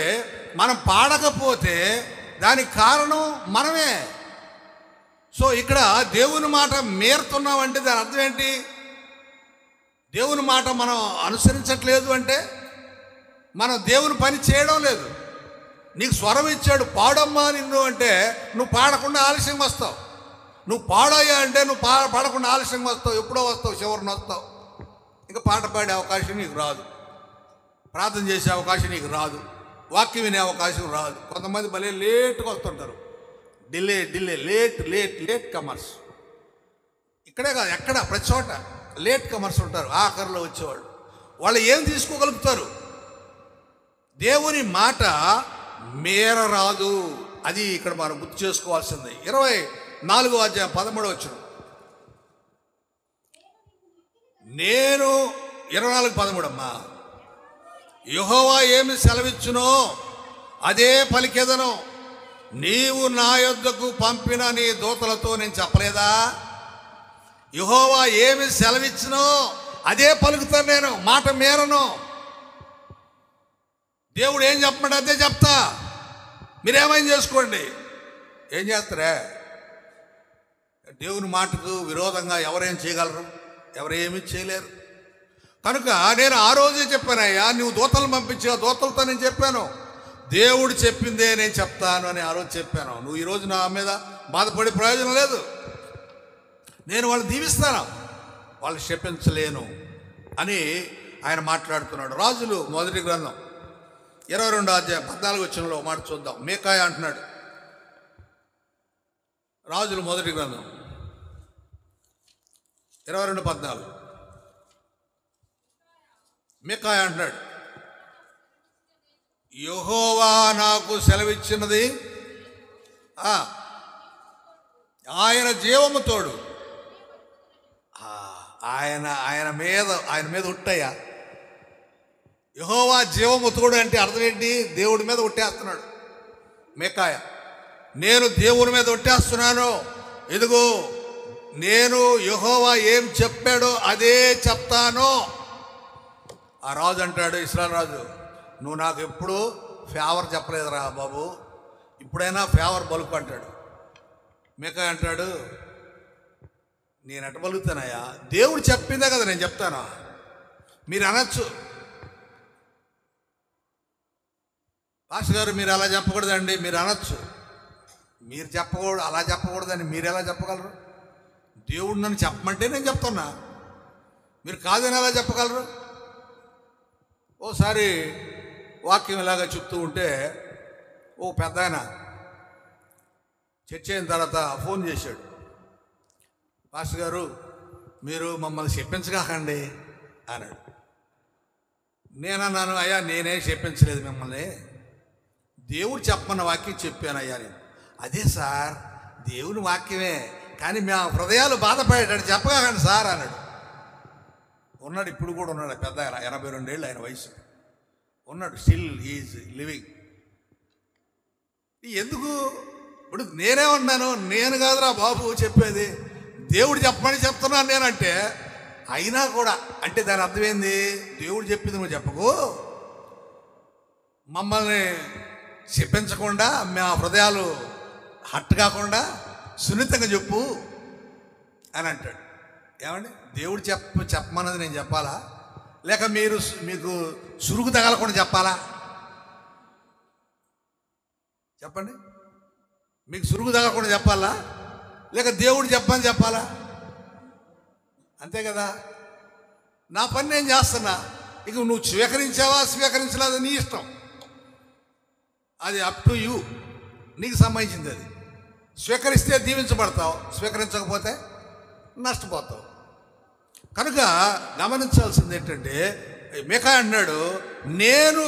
మనం పాడకపోతే దానికి కారణం మనమే. సో ఇక్కడ దేవుని మాట మేరుతున్నామంటే దాని అర్థం ఏంటి? దేవుని మాట మనం అనుసరించట్లేదు అంటే మనం దేవుని పని చేయడం లేదు. నీకు స్వరం ఇచ్చాడు, పాడమ్మా నిన్ను అంటే నువ్వు పాడకుండా ఆలస్యంగా వస్తావు. నువ్వు పాడయ్యా అంటే నువ్వు పాడకుండా ఆలస్యంగా వస్తావు. ఎప్పుడో వస్తావు, చివరిని వస్తావు. ఇంకా పాట పాడే అవకాశం నీకు రాదు, ప్రార్థన చేసే అవకాశం నీకు రాదు, వాక్యం వినే అవకాశం రాదు. కొంతమంది భలే లేట్గా వస్తుంటారు. Delay late comers. ఇక్కడే కాదు, ఎక్కడ ప్రతి చోట లేట్ కమర్స్ ఉంటారు, ఆఖరిలో వచ్చేవాళ్ళు. వాళ్ళు ఏం తీసుకోగలుగుతారు? దేవుని మాట మేరరాదు. అది ఇక్కడ మనం గుర్తు చేసుకోవాల్సింది. 24వ అధ్యాయం 13వ వచనం. నేను 24:13 అమ్మా. యెహోవా ఏమి సెలవిచ్చునో అదే పలికెదను, నీవు నా యొద్దకు పంపిన నీ దూతలతో నేను చెప్పలేదా? యెహోవా ఏమి సెలవిచ్చునో అదే పలుకుతాను నేను, మాట మేరను. దేవుడు ఏం చెప్పమంటే అదే చెప్తా, మీరేమైనా చేసుకోండి. ఏం చేస్తారా? దేవుని మాటకు విరోధంగా ఎవరేం చేయగలరు? ఎవరేమీ చేయలేరు. కనుక నేను ఆ రోజే చెప్పానయ్యా, నువ్వు దూతలను పంపించా, దూతలతో నేను చెప్పాను, దేవుడు చెప్పిందే నేను చెప్తాను అని ఆ రోజు చెప్పాను. నువ్వు ఈరోజు నా మీద బాధపడే ప్రయోజనం లేదు. నేను వాళ్ళు దీవిస్తాను, వాళ్ళు శపించలేను అని ఆయన మాట్లాడుతున్నాడు. రాజులు మొదటి గ్రంథం 22వ అధ్యాయం 14వ వచనంలో మాట చూద్దాం. మీకాయ అంటున్నాడు, రాజులు మొదటి గ్రంథం 22:14. మీకాయ అంటున్నాడు, యెహోవా నాకు సెలవిచ్చినది ఆయన జీవము తోడు. ఆయన మీద ఉట్టయ్యా. యెహోవా జీవము తోడు అంటే అర్థం ఏంటి? దేవుడి మీద ఉట్టేస్తున్నాడు మీకాయ. నేను దేవుని మీద ఉట్టేస్తున్నాను, ఇదిగో నేను యెహోవా ఏం చెప్పాడో అదే చెప్తాను. ఆ రాజు అంటాడు, ఇశ్రాయేలు రాజు, నువ్వు నాకు ఎప్పుడు ఫేవర్ చెప్పలేదురా బాబు, ఇప్పుడైనా ఫేవర్ బలుకు అంటాడు. మీకాయ అంటాడు, నేను ఎట్ట బలుకుతానయ్యా? దేవుడు చెప్పిందే కదా నేను చెప్తాను. మీరు అనొచ్చు, పాస్టర్ గారు మీరు అలా చెప్పకూడదండి, మీరు అనొచ్చు. మీరు చెప్పకూడదు, అలా చెప్పకూడదని మీరు ఎలా చెప్పగలరు? దేవుడు నన్ను చెప్పమంటే నేను చెప్తున్నా, మీరు కాదని ఎలా చెప్పగలరు? ఓసారి వాక్యం ఇలాగా చెప్తూ ఉంటే ఓ పెద్ద ఆయన చర్చ అయిన తర్వాత ఫోన్ చేశాడు, పాస్టర్ గారు మీరు మమ్మల్ని చెప్పించగాకండి అన్నాడు. నేనన్నాను, అయ్యా నేనేం చెప్పించలేదు మిమ్మల్ని, దేవుడు చెప్పమన్న వాక్యం చెప్పాను అయ్యా నేను. అదే సార్ దేవుని వాక్యమే, కానీ మా హృదయాలు బాధపడేటట్టు చెప్పగాకండి సార్ అన్నాడు. ఉన్నాడు, ఇప్పుడు కూడా ఉన్నాడు పెద్ద ఆయన, 82 ఏళ్ళు ఆయన వయసు. ఉన్నాడు, స్టిల్ ఈజ్ లివింగ్. ఎందుకు? ఇప్పుడు నేనేమన్నాను? నేను కాదురా బాబు చెప్పేది, దేవుడు చెప్పమని చెప్తున్నాను నేనంటే. అయినా కూడా అంటే దాని అర్థమైంది, దేవుడు చెప్పింది నువ్వు చెప్పకు, మమ్మల్ని చెప్పించకుండా, మా హృదయాలు హట్ కాకుండా సున్నితంగా చెప్పు అని అంటాడు. ఏమండి, దేవుడు చెప్పమన్నది నేను చెప్పాలా, లేక మీకు సురుగు తగలకుండా చెప్పాలా? చెప్పండి. మీకు సురుగు తగలకుండా చెప్పాలా, లేక దేవుడు చెప్పని చెప్పాలా? అంతే కదా. నా పని నేను చేస్తున్నా, ఇక నువ్వు స్వీకరించావా స్వీకరించలేదా నీ ఇష్టం, అది అప్ టు యూ, నీకు సంబంధించింది. అది స్వీకరిస్తే దీవించబడతావు, స్వీకరించకపోతే నష్టపోతావు. కనుక గమనించాల్సింది ఏంటంటే, మీకా అన్నాడు, నేను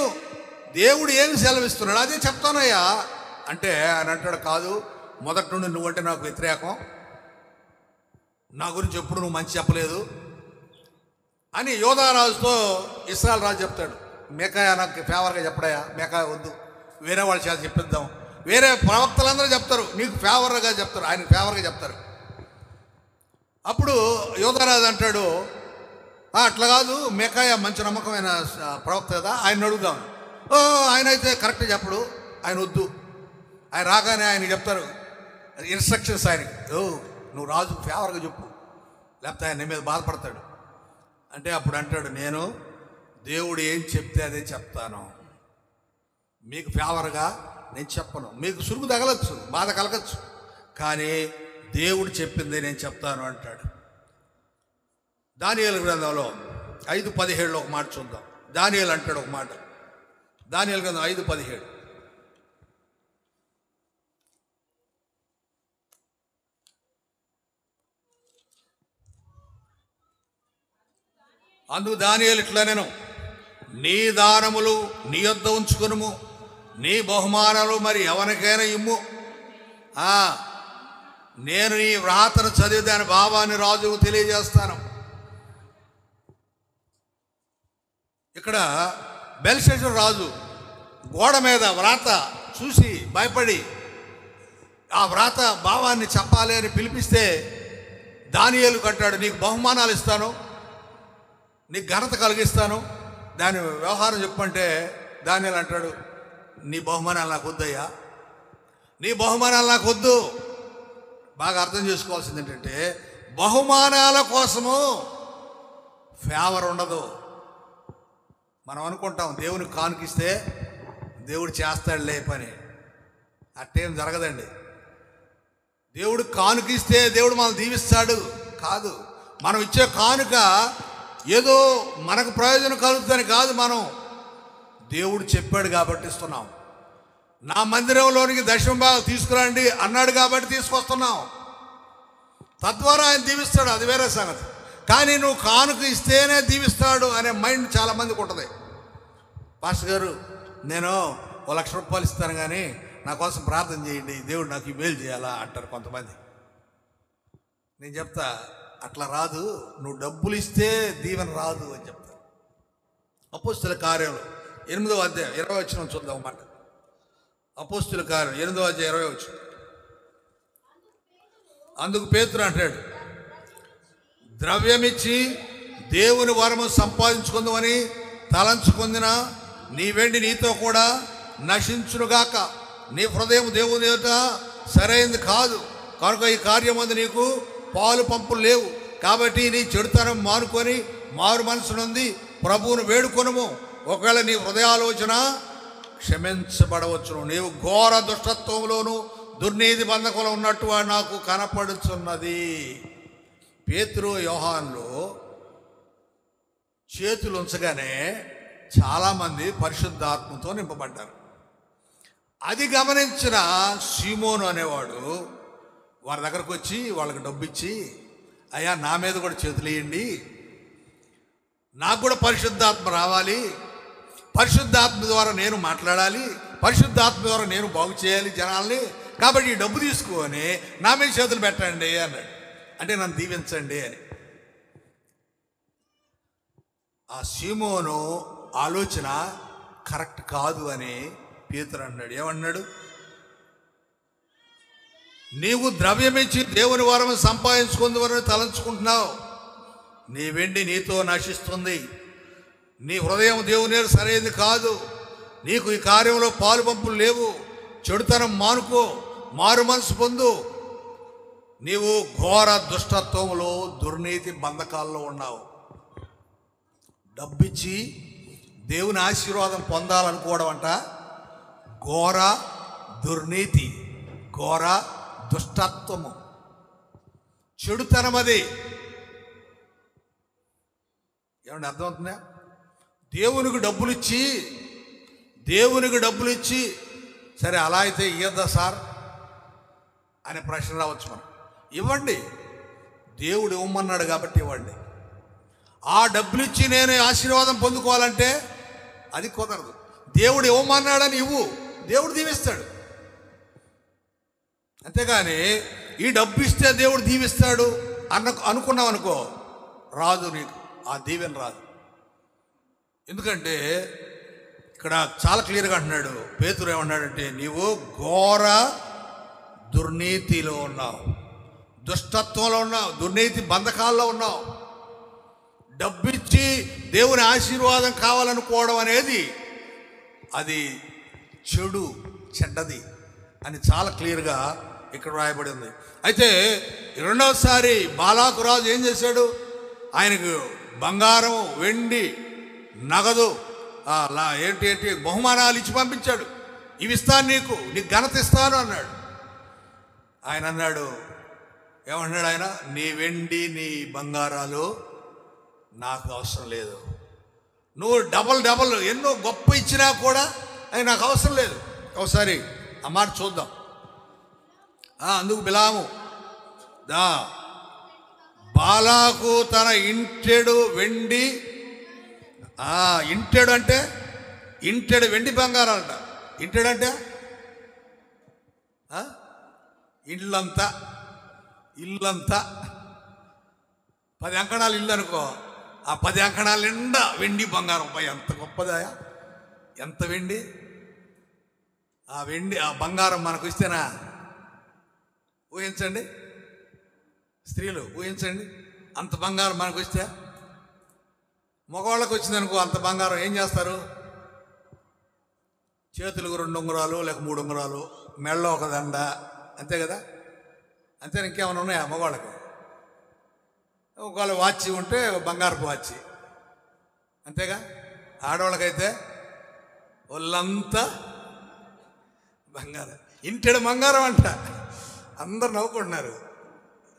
దేవుడు ఏమి సెలవిస్తున్నాడు అదే చెప్తానయ్యా అంటే. ఆయన అంటాడు, కాదు, మొదటి నుండి నువ్వంటే నాకు వ్యతిరేకం, నా గురించి ఎప్పుడు నువ్వు మంచి చెప్పలేదు అని యోధారాజుతో ఇశ్రాయేలు రాజు చెప్తాడు. మీకా నాకు ఫేవర్గా చెప్పడాయా, మీకా వద్దు, వేరే వాళ్ళ చేత చెప్పిద్దాం. వేరే ప్రవక్తలందరూ చెప్తారు, నీకు ఫేవర్గా చెప్తారు, ఆయన ఫేవర్గా చెప్తారు. అప్పుడు యోధారాజు అంటాడు, అట్లా కాదు, మీకాయ మంచి నమ్మకమైన ప్రవక్త కదా, ఆయన అడుగుదాం. ఆయన అయితే కరెక్ట్ చెప్పడు, ఆయన వద్దు. ఆయన రాగానే ఆయన చెప్తారు ఇన్స్ట్రక్షన్స్ ఆయనకి, నువ్వు రాజుకు ఫేవర్గా చెప్పు, లేకపోతే ఆయన నీ మీద బాధపడతాడు అంటే. అప్పుడు అంటాడు, నేను దేవుడు ఏం చెప్తే అదే చెప్తాను, మీకు ఫేవర్గా నేను చెప్పను. మీకు సురుగు తగలచ్చు, బాధ కలగచ్చు, కానీ దేవుడు చెప్పింది నేను చెప్తాను అంటాడు. దానియేలు గ్రంథంలో 5:17 ఒక మాట చూద్దాం. దానియేలు అంటాడు ఒక మాట, దానియేలు గ్రంథం 5:17. అందుకు దానియేలు ఇట్లా, నేను నీ దానములు నీ యొద్ద ఉంచుకొనుము, నీ బహుమానాలు మరి ఎవరికైనా ఇమ్ము. నేను నీ వ్రాతను చదివి దాని భావాన్ని రాజుకు తెలియజేస్తాను. ఇక్కడ బెల్షస్సరు రాజు గోడ మీద వ్రాత చూసి భయపడి ఆ వ్రాత భావాన్ని చెప్పాలి అని పిలిపిస్తే దానియేలు అంటాడు, నీకు బహుమానాలు ఇస్తాను, నీకు ఘనత కలిగిస్తాను, దాని వ్యవహారం చెప్పంటే దానియేలు అంటాడు, నీ బహుమానాలు నాకు వద్దయ్యా, నీ బహుమానాలు నాకు వద్దు. బాగా అర్థం చేసుకోవాల్సింది ఏంటంటే, బహుమానాల కోసము ఫేవర్ ఉండదు. మనం అనుకుంటాం దేవునికి కానుకిస్తే దేవుడు చేస్తాడులే పని, అట్టేం జరగదండి. దేవుడు కానుకిస్తే దేవుడు మనం దీవిస్తాడు కాదు. మనం ఇచ్చే కానుక ఏదో మనకు ప్రయోజనం కలుగుతుందని కాదు, మనం దేవుడు చెప్పాడు కాబట్టి ఇస్తున్నాం. నా మందిరంలోనికి దశమ భాగం తీసుకురండి అన్నాడు కాబట్టి తీసుకొస్తున్నాం, తద్వారా ఆయన దీవిస్తాడు, అది వేరే సంగతి. కానీ నువ్వు కానుక ఇస్తేనే దీవిస్తాడు అనే మైండ్ చాలామందికి ఉంటుంది. పాస్టర్ గారు, నేను 1,00,000 రూపాయలు ఇస్తాను, కానీ నా కోసం ప్రార్థన చేయండి, దేవుడు నాకు ఈ మేలు చేయాలా అంటారు కొంతమంది. నేను చెప్తా, అట్లా రాదు, నువ్వు డబ్బులు ఇస్తే దీవెన రాదు అని చెప్తా. అపోస్తుల కార్యంలో 8వ అధ్యాయం 20వ వచనం చూద్దాం మాట. అపోస్తుల కార్యం 8వ అధ్యాయం 20వ వచనం. అందుకు పేతురు అంటాడు, ద్రవ్యమిచ్చి దేవుని వరము సంపాదించుకుందామని తలంచుకుందిన నీ వెండి నీతో కూడా నశించునుగాక. నీ హృదయం దేవుని ఎదుట సరైనది కాదు, కనుక ఈ కార్యం అందు నీకు పాలు పంపులు లేవు. కాబట్టి నీ చెడుతనం మానుకొని మారు మనసు నుండి ప్రభువును వేడుకొనుము. ఒకవేళ నీ హృదయాలోచన క్షమించబడవచ్చును. నీవు ఘోర దుష్టత్వంలోను దుర్నీతి బంధకంలో ఉన్నట్టు నాకు కనపడుచున్నది. పేతురు యోహానులు చేతులు ఉంచగానే చాలామంది పరిశుద్ధాత్మతో నింపబడ్డారు. అది గమనించిన సీమోను అనేవాడు వారి దగ్గరకు వచ్చి వాళ్ళకి డబ్బు ఇచ్చి, అయ్యా నా మీద కూడా చేతులు వేయండి, నాకు కూడా పరిశుద్ధాత్మ రావాలి, పరిశుద్ధాత్మ ద్వారా నేను మాట్లాడాలి, పరిశుద్ధాత్మ ద్వారా నేను బాగు చేయాలి జనాల్ని, కాబట్టి ఈ డబ్బు తీసుకొని నా మీద చేతులు పెట్టండి అన్నాడు. అంటే నన్ను దీవించండి అని. ఆ సీమోను ఆలోచన కరెక్ట్ కాదు అని పేతురు అన్నాడు. ఏమన్నాడు? నీవు ద్రవ్యమిచ్చి దేవుని వరం సంపాదించుకుందామని తలంచుకుంటున్నావు. నీ వెండి నీతో నశిస్తుంది. నీ హృదయం దేవుని సరైనది కాదు. నీకు ఈ కార్యంలో పాలు పంపులు లేవు. చెడుతనం మానుకో, మారు మనసు పొందు. నీవు ఘోర దుష్టత్వంలో, దుర్నీతి బంధకాల్లో ఉన్నావు. డబ్బిచ్చి దేవుని ఆశీర్వాదం పొందాలనుకోవడం అంట ఘోర దుర్నీతి, ఘోర దుష్టత్వము, చెడుతనం. అది ఏమంటే అర్థమవుతుందా? దేవునికి డబ్బులు ఇచ్చి సరే అలా అయితే ఇయ్యద్దా సార్ అనే ప్రశ్న రావచ్చు. మనం ఇవ్వండి, దేవుడు ఇవ్వమన్నాడు కాబట్టి ఇవ్వండి. ఆ డబ్బులు ఇచ్చి నేను ఆశీర్వాదం పొందుకోవాలంటే అది కుదరదు. దేవుడు ఇవ్వమన్నాడని ఇవ్వు, దేవుడు దీవిస్తాడు. అంతేగాని ఈ డబ్బు ఇస్తే దేవుడు దీవిస్తాడు అనుకున్నావు అనుకో, రాదు, నీకు ఆ దీవెన రాదు. ఎందుకంటే ఇక్కడ చాలా క్లియర్గా అంటున్నాడు పేతురు. ఏమన్నాడంటే నీవు ఘోర దుర్నీతిలో ఉన్నావు, దుష్టత్వంలో ఉన్నావు, దుర్నీతి బంధకాల్లో ఉన్నావు. డబ్బిచ్చి దేవుని ఆశీర్వాదం కావాలనుకోవడం అనేది అది చెడ్డది అని చాలా క్లియర్గా ఇక్కడ రాయబడి ఉంది. అయితే రెండవసారి బాలాకు రాజు ఏం చేశాడు? ఆయనకు బంగారం, వెండి, నగదు, ఏంటి బహుమానాలు ఇచ్చి పంపించాడు. ఇవి ఇస్తాను, నీకు ఘనత ఇస్తాను అన్నాడు. ఆయన అన్నాడు, ఏమన్నాడు ఆయన? నీ వెండి, నీ బంగారాలు నాకు అవసరం లేదు. నువ్వు డబల్ ఎన్నో గొప్ప ఇచ్చినా కూడా అది నాకు అవసరం లేదు. ఒకసారి ఆ మాట చూద్దాం. అందుకు బిలాము బాలాకు తన ఇంటెడు వెండి, ఇంటెడు అంటే ఇంటెడు వెండి బంగారాలంట. ఇంటెడు అంటే ఇల్లంతా 10 అంకణాలు ఇల్లు అనుకో, ఆ 10 అంకణాల నిండా వెండి బంగారం. ఎంత గొప్పదాయా, ఎంత వెండి! ఆ వెండి, ఆ బంగారం మనకు ఇస్తేనా? ఊహించండి, స్త్రీలు ఊహించండి, అంత బంగారం మనకు ఇస్తే. మగవాళ్ళకి వచ్చిందనుకో అంత బంగారం ఏం చేస్తారు? చేతులకు 2 ఉంగరాలు లేక 3 ఉంగరాలు, మెళ్ళ ఒక దండ, అంతే కదా? అంతే, ఇంకేమైనా ఉన్నాయా మగవాళ్ళకి? ఒకవేళ వాచి ఉంటే బంగారపు వాచి, అంతేగా? ఆడవాళ్ళకైతే ఒళ్ళంతా బంగారం, ఇంటెడు బంగారం అంట. అందరు నవ్వుకుంటున్నారు.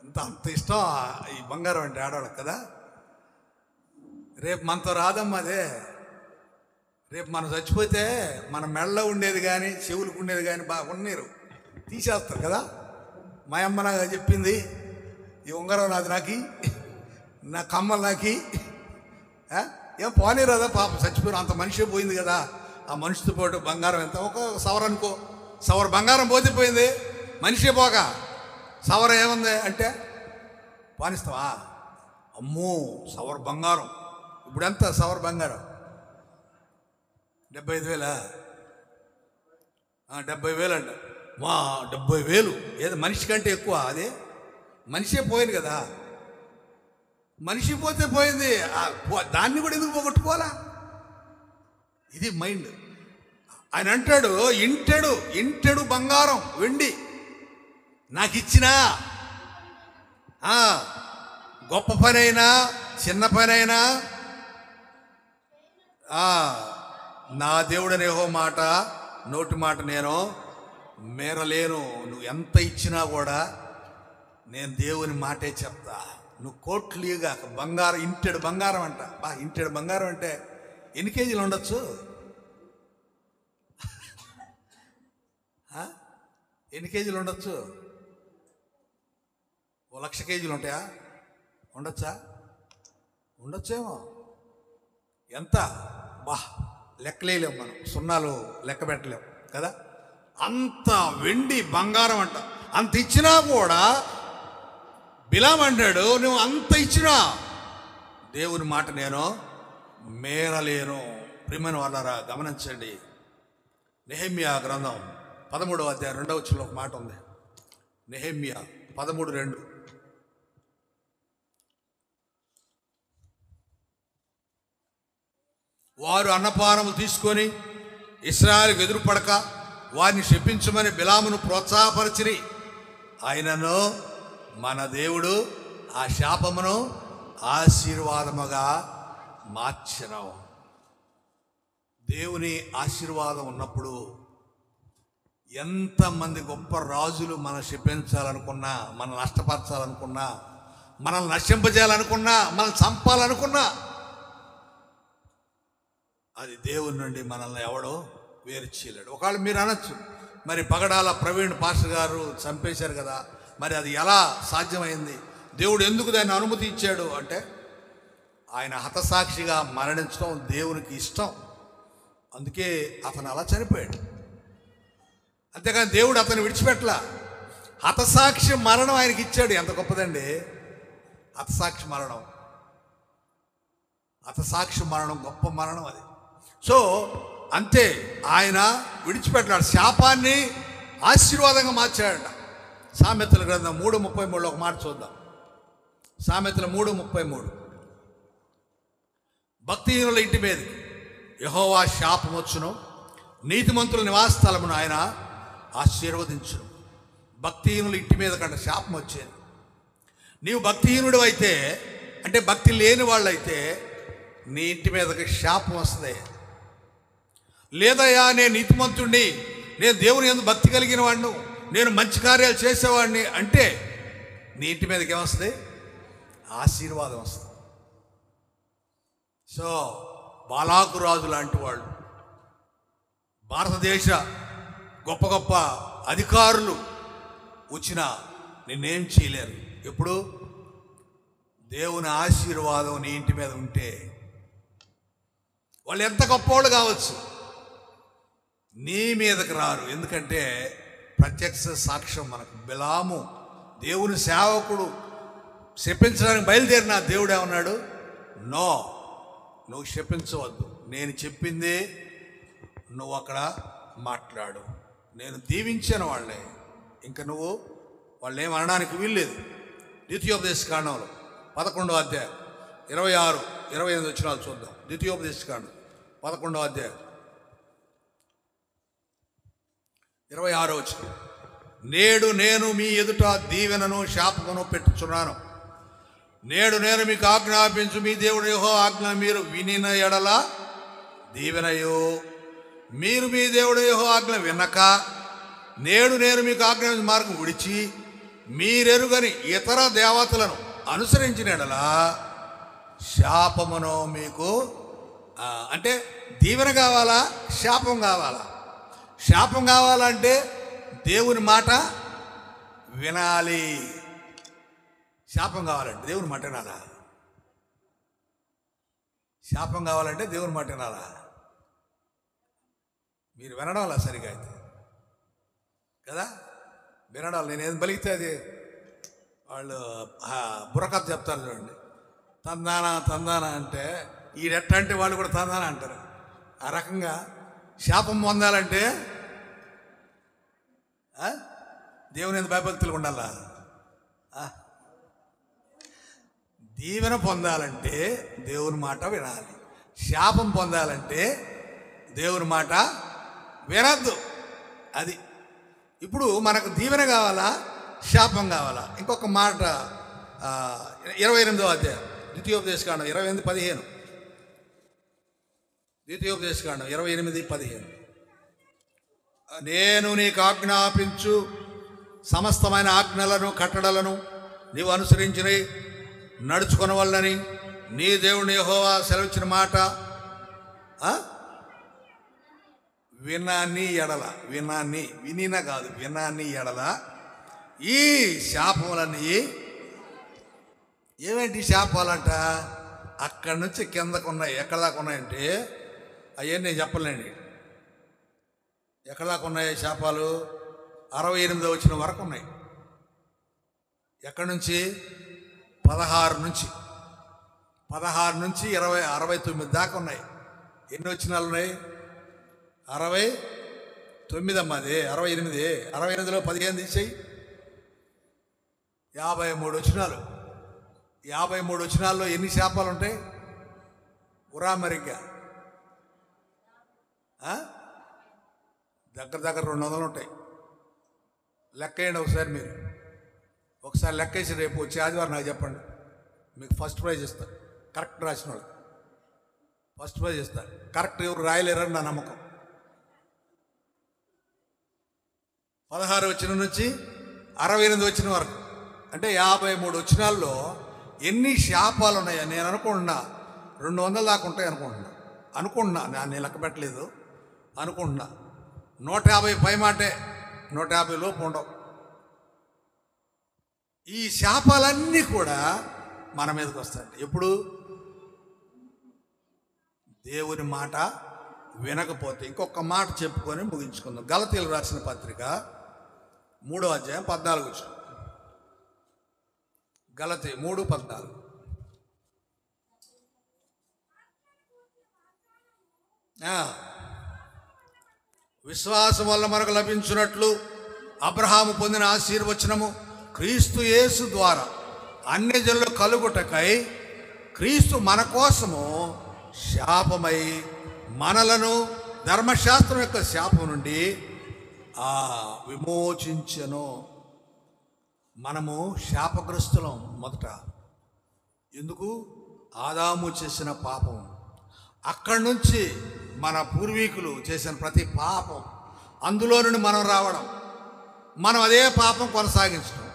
అంత ఇష్టం ఈ బంగారం అంటే ఆడవాళ్ళకి కదా. రేపు మనతో రాదమ్మా అదే. రేపు మనం చచ్చిపోతే మన మెడలో ఉండేది కానీ చెవులకు ఉండేది కానీ ఉన్నీరు తీసేస్తారు కదా. మా అమ్మ నాకు చెప్పింది, ఈ ఉంగరం నాది, నాకి నా కమ్మలు నాకి, ఏం పోనీరాదా పాప, చచ్చిపోయిన అంత మనిషి పోయింది కదా. ఆ మనిషితో పాటు బంగారం ఎంత? ఒక సవర్ అనుకో, సవర్ బంగారం పోతే పోయింది, మనిషి పోక సవర ఏముంది అంటే పానిస్తావా? అమ్మో, సవర్ బంగారం ఇప్పుడు ఎంత? సవర్ బంగారం 75,000. 70,000 అంట. 70,000 ఏదో మనిషి కంటే ఎక్కువ. అదే మనిషే పోయింది కదా. మనిషి పోతే పోయింది, దాన్ని కూడా ఎందుకు పోగొట్టుకోవాలా? ఇది మైండ్. ఆయన అంటాడు, ఇంటెడు బంగారం, వెండి నాకు ఇచ్చినా, గొప్ప పనైనా చిన్న పనైనా నా దేవుడనే మాట, నోటి మాట నేను మేరలేను. నువ్వు ఎంత ఇచ్చినా కూడా నేను దేవుని మాటే చెప్తా. నువ్వు కోట్లుగా బంగారం, ఇంటెడు బంగారం అంట. ఇంటెడు బంగారం అంటే ఎన్ని కేజీలు ఉండొచ్చు? ఎన్ని కేజీలు ఉండొచ్చు? 1,00,000 కేజీలు ఉంటాయా? ఉండొచ్చేమో. ఎంత? లెక్కలేలేము మనం, సున్నాలు లెక్క పెట్టలేము కదా. అంత వెండి బంగారం అంట. అంత ఇచ్చినా కూడా బిలాము అంటాడు, నువ్వు అంత ఇచ్చినా దేవుని మాట నేను మేరలేను. ప్రియమైన వాళ్ళారా గమనించండి. నెహెమ్యా గ్రంథం 13వ అధ్యాయం 2వ వచనంలో ఒక మాట ఉంది. నెహెమ్యా 13:2. వారు అన్నపానములు తీసుకొని ఇశ్రాయేలుకు ఎదురుపడక వారిని శపించమని బిలామును ప్రోత్సాహపరిచిరి. ఆయనను మన దేవుడు ఆ శాపమును ఆశీర్వాదముగా మార్చెను. దేవుని ఆశీర్వాదం ఉన్నప్పుడు ఎంతమంది గొప్ప రాజులు మనం శపించాలనుకున్నా, మనం నష్టపరచాలనుకున్నా, మనల్ని నశింపజేయాలనుకున్నా, మనం చంపాలనుకున్నా, అది దేవుని నుండి మనల్ని ఎవడో వేరు చేయలేడు. ఒకవేళ మీరు అనొచ్చు, మరి పగడాల ప్రవీణ్ పాస్టర్ గారు చంపేశారు కదా, మరి అది ఎలా సాధ్యమైంది, దేవుడు ఎందుకు దాన్ని అనుమతి ఇచ్చాడు అంటే, ఆయన హతసాక్షిగా మరణించడం దేవునికి ఇష్టం, అందుకే అతను అలా చనిపోయాడు. అంతేకాని దేవుడు అతను విడిచిపెట్టలా. హతసాక్షి మరణం ఆయనకి ఇచ్చాడు. ఎంత గొప్పదండి హతసాక్షి మరణం. హతసాక్షి మరణం గొప్ప మరణం అది. సో అంతే, ఆయన విడిచిపెట్టాడు, శాపాన్ని ఆశీర్వాదంగా మార్చాడంట. సామెతల గ్రంథం 3:33 ఒక మాట చూద్దాం. సామెతల 3:33. భక్తిహీనుల ఇంటి మీదకి యెహోవా శాపం వచ్చును, నీతిమంతుల నివాస స్థలమును ఆయన ఆశీర్వదించును. భక్తిహీనుల ఇంటి మీద కంటే శాపం వచ్చేది. నీవు భక్తిహీనుడు అయితే, అంటే భక్తి లేని వాళ్ళు అయితే, నీ ఇంటి మీదకి శాపం వస్తుంది. లేదయ్యా నేను నీతిమంతుడిని, నేను దేవుని యందు భక్తి కలిగిన వాడిని, నేను మంచి కార్యాలు చేసేవాడిని అంటే నీ ఇంటి మీదకి ఏమొస్తుంది? ఆశీర్వాదం వస్తుంది. సో బాలాకు రాజు లాంటి వాళ్ళు, భారతదేశ గొప్ప గొప్ప అధికారులు వచ్చినా నిన్నేం చేయలేరు. ఎప్పుడు దేవుని ఆశీర్వాదం నీ ఇంటి మీద ఉంటే, వాళ్ళు ఎంత గొప్పవాళ్ళు కావచ్చు, నీ మీదకి రారు. ఎందుకంటే ప్రత్యక్ష సాక్ష్యం మనకు. బిలాము దేవుని సేవకుడు శపించడానికి బయలుదేరిన దేవుడు ఏమన్నాడు? నో, నువ్వు శపించవద్దు, నేను చెప్పింది నువ్వు అక్కడ మాట్లాడు, నేను దీవించాను వాళ్ళే, ఇంకా నువ్వు వాళ్ళు ఏమనడానికి వీల్లేదు. ద్వితీయోపదేశకాండంలో 11వ అధ్యాయం 26, 28 వచనాలు చూద్దాం. ద్వితీయోపదేశకాండం 11వ అధ్యాయం 26వ వచనం. నేడు నేను మీ ఎదుట దీవెనను శాపమును పెట్టుచున్నాను. నేడు నేను మీకు ఆజ్ఞాపించు మీ దేవుడు యెహోవా ఆజ్ఞ మీరు వినిన ఎడల దీవెనయో, మీరు మీ దేవుడు యెహోవా ఆజ్ఞ వినక నేడు నేను మీకు ఆజ్ఞాపించిన మార్గం విడిచి మీరెరుగని ఇతర దేవతలను అనుసరించిన ఎడల శాపమును మీకు. అంటే దీవెన కావాలా, శాపం కావాలా? శాపం కావాలంటే దేవుని మాట వినాలి. శాపం కావాలంటే దేవుని మాట వినాలా? శాపం కావాలంటే దేవుని మాట వినాలా? మీరు వినడం అలా సరిగా అయితే కదా, వినడం. నేనేం బలిగితే అది వాళ్ళు బుర్రకథ చెప్తారు చూడండి, తందానా తందానా అంటే ఈడెట్ట అంటే వాళ్ళు కూడా తందానా అంటారు. ఆ రకంగా శాపం పొందాలంటే దేవుని ఎంత భయభక్తులు ఉండాలా? దీవెన పొందాలంటే దేవుని మాట వినాలి, శాపం పొందాలంటే దేవుని మాట వినద్దు. అది ఇప్పుడు మనకు దీవెన కావాలా, శాపం కావాలా? ఇంకొక మాట 28వ అధ్యాయం ద్వితీయోపదేశకాండం 28:15. ద్వితీయోపదేశకాండం 28:15. నేను నీకు ఆజ్ఞాపించు సమస్తమైన ఆజ్ఞలను కట్టడలను నీవు అనుసరించి నడుచుకున్న వల్లని నీ దేవుని యెహోవా సెలవిచ్చిన మాట వినాని ఎడల, వినిన కాదు, వినాని ఎడల ఈ శాపములన్నీ. ఏమేంటి శాపాలంట? అక్కడి నుంచి కిందకు ఉన్నాయి. ఎక్కడ దాకా ఉన్నాయంటే అవన్నీ నేను చెప్పలేండి. ఎక్కడ దాకా ఉన్నాయి శాపాలు? 68వ వచనం వరకు ఉన్నాయి. ఎక్కడి నుంచి? 16 నుంచి 69 దాకా ఉన్నాయి. ఎన్ని వచనాలు ఉన్నాయి? 69 అమ్మా. అది 68. 68లో 15 తీసేయి. 53 వచనాలు. 53 వచనాల్లో ఎన్ని శాపాలు ఉంటాయి? ఉరామరిగ్గా దగ్గర 200 ఉంటాయి. లెక్క వేయండి ఒకసారి. మీరు ఒకసారి లెక్కేసి రేపు వచ్చే ఆదివారం నాకు చెప్పండి. మీకు ఫస్ట్ ప్రైజ్ ఇస్తాను. కరెక్ట్ రాసిన వాళ్ళు ఫస్ట్ ప్రైజ్ ఇస్తాను. కరెక్ట్ ఎవరు రాయలేరని నా నమ్మకం. 16 వచనం నుంచి 68 వచనం వరకు అంటే 53 వచనాల్లో ఎన్ని శాపాలు ఉన్నాయో నేను అనుకుంటున్నా 200 దాకా ఉంటాయి అనుకుంటున్నా. నేను లెక్క పెట్టలేదు, అనుకుంటున్నా. 150 పై మాటే, 150 లోపు ఉండవు. ఈ శాపాలన్నీ కూడా మన మీదకి వస్తాయి. ఎప్పుడు? దేవుని మాట వినకపోతే. ఇంకొక మాట చెప్పుకొని ముగించుకుందాం. గలతీయులు రాసిన పత్రిక 3వ అధ్యాయం 14 వచనం. గలతీ 3:14. విశ్వాసం వల్ల మనకు లభించినట్లు అబ్రహాము పొందిన ఆశీర్వచనము క్రీస్తు యేసు ద్వారా అన్యజనులు కలుగుటకై క్రీస్తు మన కోసము శాపమై మనలను ధర్మశాస్త్రం యొక్క శాపం నుండి విమోచించెను. మనము శాపగ్రస్తులం. మొదట ఎందుకు? ఆదాము చేసిన పాపం. అక్కడి నుంచి మన పూర్వీకులు చేసిన ప్రతి పాపం, అందులో నుండి మనం రావడం, మనం అదే పాపం కొనసాగించడం.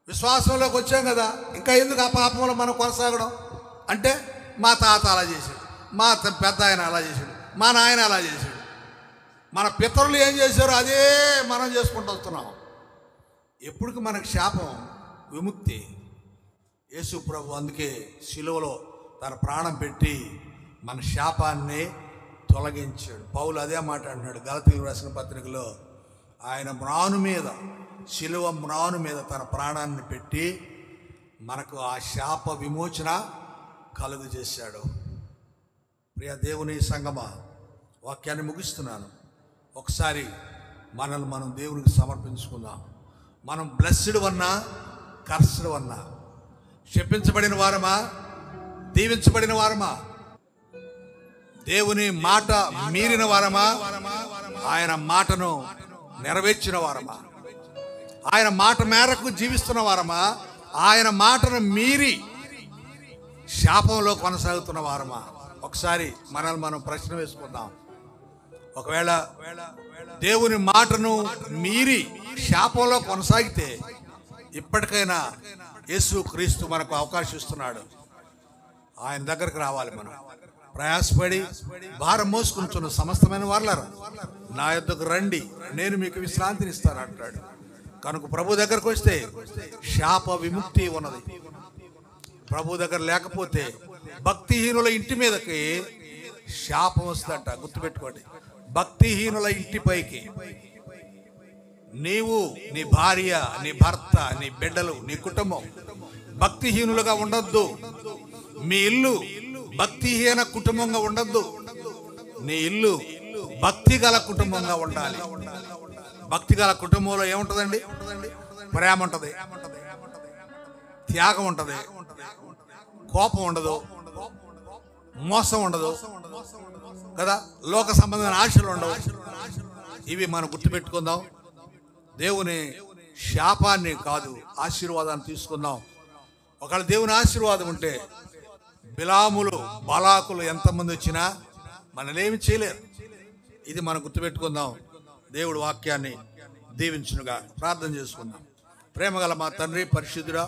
విశ్వాసంలోకి వచ్చాం కదా, ఇంకా ఎందుకు ఆ పాపంలో మనం కొనసాగడం? అంటే మా తాత అలా చేశాడు, మా పెద్ద ఆయన అలా చేశాడు, మా నాయన అలా చేశాడు, మన పితరులు ఏం చేశారో అదే మనం చేసుకుంటూ వస్తున్నాం. ఎప్పటికి మనకు శాపం విముక్తి? యేసు ప్రభు అందుకే శిలువలో తన ప్రాణం పెట్టి మన శాపాన్ని తొలగించాడు. పౌలు అదే మాట అంటున్నాడు గలతీయులకు రాసిన పత్రికలో. ఆయన మ్రాను మీద, శిలువ మ్రాను మీద తన ప్రాణాన్ని పెట్టి మనకు ఆ శాప విమోచన కలుగు చేశాడు. ప్రియ దేవుని సంగమా, వాక్యాన్ని ముగిస్తున్నాను. ఒకసారి మనల్ని మనం దేవునికి సమర్పించుకుందాం. మనం బ్లెస్డ్ వన్నా కర్స్డ్ వన్నా, శపించబడిన వారమా దీవించబడిన వారమా, దేవుని మాట మీరిన వారమా, ఆయన మాటను నెరవేర్చిన వారమా, ఆయన మాట మేరకు జీవిస్తున్న వారమా, ఆయన మాటను మీరి శాపంలో కొనసాగుతున్న వారమా? ఒకసారి మనల్ని మనం ప్రశ్న వేసుకుందాం. ఒకవేళ దేవుని మాటను మీరి శాపంలో కొనసాగితే ఇప్పటికైనా యేసు క్రీస్తు మనకు అవకాశం ఇస్తున్నాడు. ఆయన దగ్గరకు రావాలి. మనం ప్రయాసపడి భారం మోసుకుంటున్న సమస్తమైన వాళ్ళరా, నా యొద్దకు రండి, నేను మీకు విశ్రాంతిని ఇస్తాను అంటాడు. కనుక ప్రభు దగ్గరకు వస్తే శాప విముక్తి ఉన్నది. ప్రభు దగ్గర లేకపోతే భక్తిహీనుల ఇంటి మీదకి శాపం వస్తుందంట. గుర్తుపెట్టుకోండి, భక్తిహీనుల ఇంటిపైకి నీవు, నీ భార్య, నీ భర్త, నీ బిడ్డలు, నీ కుటుంబం భక్తిహీనులుగా ఉండొద్దు. మీ ఇల్లు భక్తిహీన కుటుంబంగా ఉండొద్దు. నీ ఇల్లు భక్తి గల కుటుంబంగా ఉండాలి. భక్తి గల కుటుంబంలో ఏముంటుందండి? ప్రేమ ఉంటుంది, త్యాగం ఉంటుంది, కోపం ఉండదు, మోసం ఉండదు కదా, లోక సంబంధమైన ఆశలు ఉండవు. ఇవి మనం గుర్తుపెట్టుకుందాం. దేవుని శాపాన్ని కాదు, ఆశీర్వాదాన్ని తీసుకుందాం. ఒకవేళ దేవుని ఆశీర్వాదం ఉంటే బిలాములు, బలాకులు ఎంతమంది వచ్చినా మనల్ని చేయలేరు. ఇది మనం గుర్తుపెట్టుకుందాం. దేవుడు వాక్యాన్ని దీవించునుగా. ప్రార్థన చేసుకుందాం. ప్రేమగల మా తండ్రి, పరిశుద్ధుడా,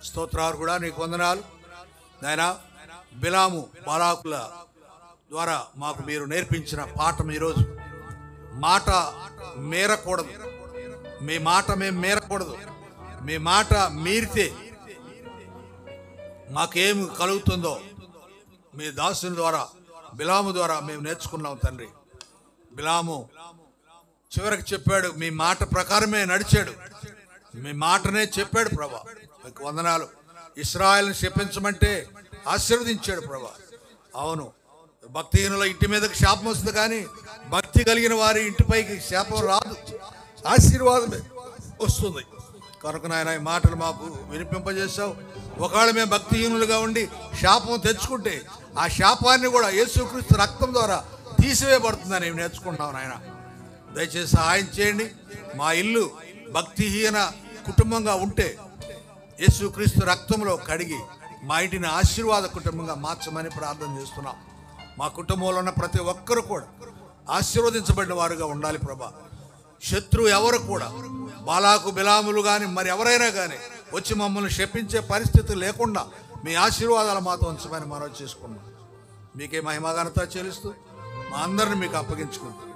స్తోత్రాలు కూడా నీకు వందనాలు నాయనా. బిలాము, బలాకుల ద్వారా మాకు మీరు నేర్పించిన పాఠం ఈరోజు, మాట మేరకూడదు, మీ మాట మేము మేరకూడదు. మీ మాట మీరితే మాకేమి కలుగుతుందో మీ దాసుని ద్వారా, బిలాము ద్వారా మేము నేర్చుకున్నాం తండ్రి. బిలాము చివరికి చెప్పాడు, మీ మాట ప్రకారమే నడిచాడు, మీ మాటనే చెప్పాడు. ప్రభా మీకు వందనాలు. ఇశ్రాయేలుని శపించమంటే ఆశీర్వదించాడు ప్రభా. అవును, భక్తిహీనుల ఇంటి మీదకి శాపం వస్తుంది, కానీ భక్తి కలిగిన వారి ఇంటిపైకి శాపం రాదు, ఆశీర్వాదమే వస్తుంది. కనుక నాయన ఈ మాటలు మాకు వినిపింపజేశావు. ఒకవేళ మేము భక్తిహీనులుగా ఉండి శాపం తెచ్చుకుంటే ఆ శాపాన్ని కూడా యేసుక్రీస్తు రక్తం ద్వారా తీసివేయబడుతుందని మేము నేర్చుకుంటాం. నాయన దయచేసి సహాయం చేయండి. మా ఇల్లు భక్తిహీన కుటుంబంగా ఉంటే యేసుక్రీస్తు రక్తంలో కడిగి మా ఇంటిని ఆశీర్వాద కుటుంబంగా మార్చమని ప్రార్థన చేస్తున్నాం. మా కుటుంబంలో ఉన్న ప్రతి ఒక్కరు కూడా ఆశీర్వదించబడిన వారుగా ఉండాలి ప్రభా. శత్రువు ఎవరు కూడా, బాలాకు బిలాములు కానీ మరి ఎవరైనా కానీ వచ్చి మమ్మల్ని శపించే పరిస్థితి లేకుండా మీ ఆశీర్వాదాలు మాతో ఉంచమని మనం చేసుకున్నాం. మీకే మహిమఘనత చెల్లిస్తూ మా అందరిని మీకు అప్పగించుకుంటాం.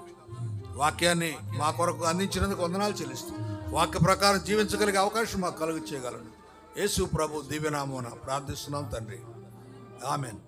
వాక్యాన్ని మా కొరకు అందించినందుకు వందనాలు చెల్లిస్తూ వాక్య ప్రకారం జీవించగలిగే అవకాశం మాకు కలుగు చేయగలను. యేసు ప్రభు దివ్యనామమున ప్రార్థిస్తున్నాం తండ్రి. ఆమెన్.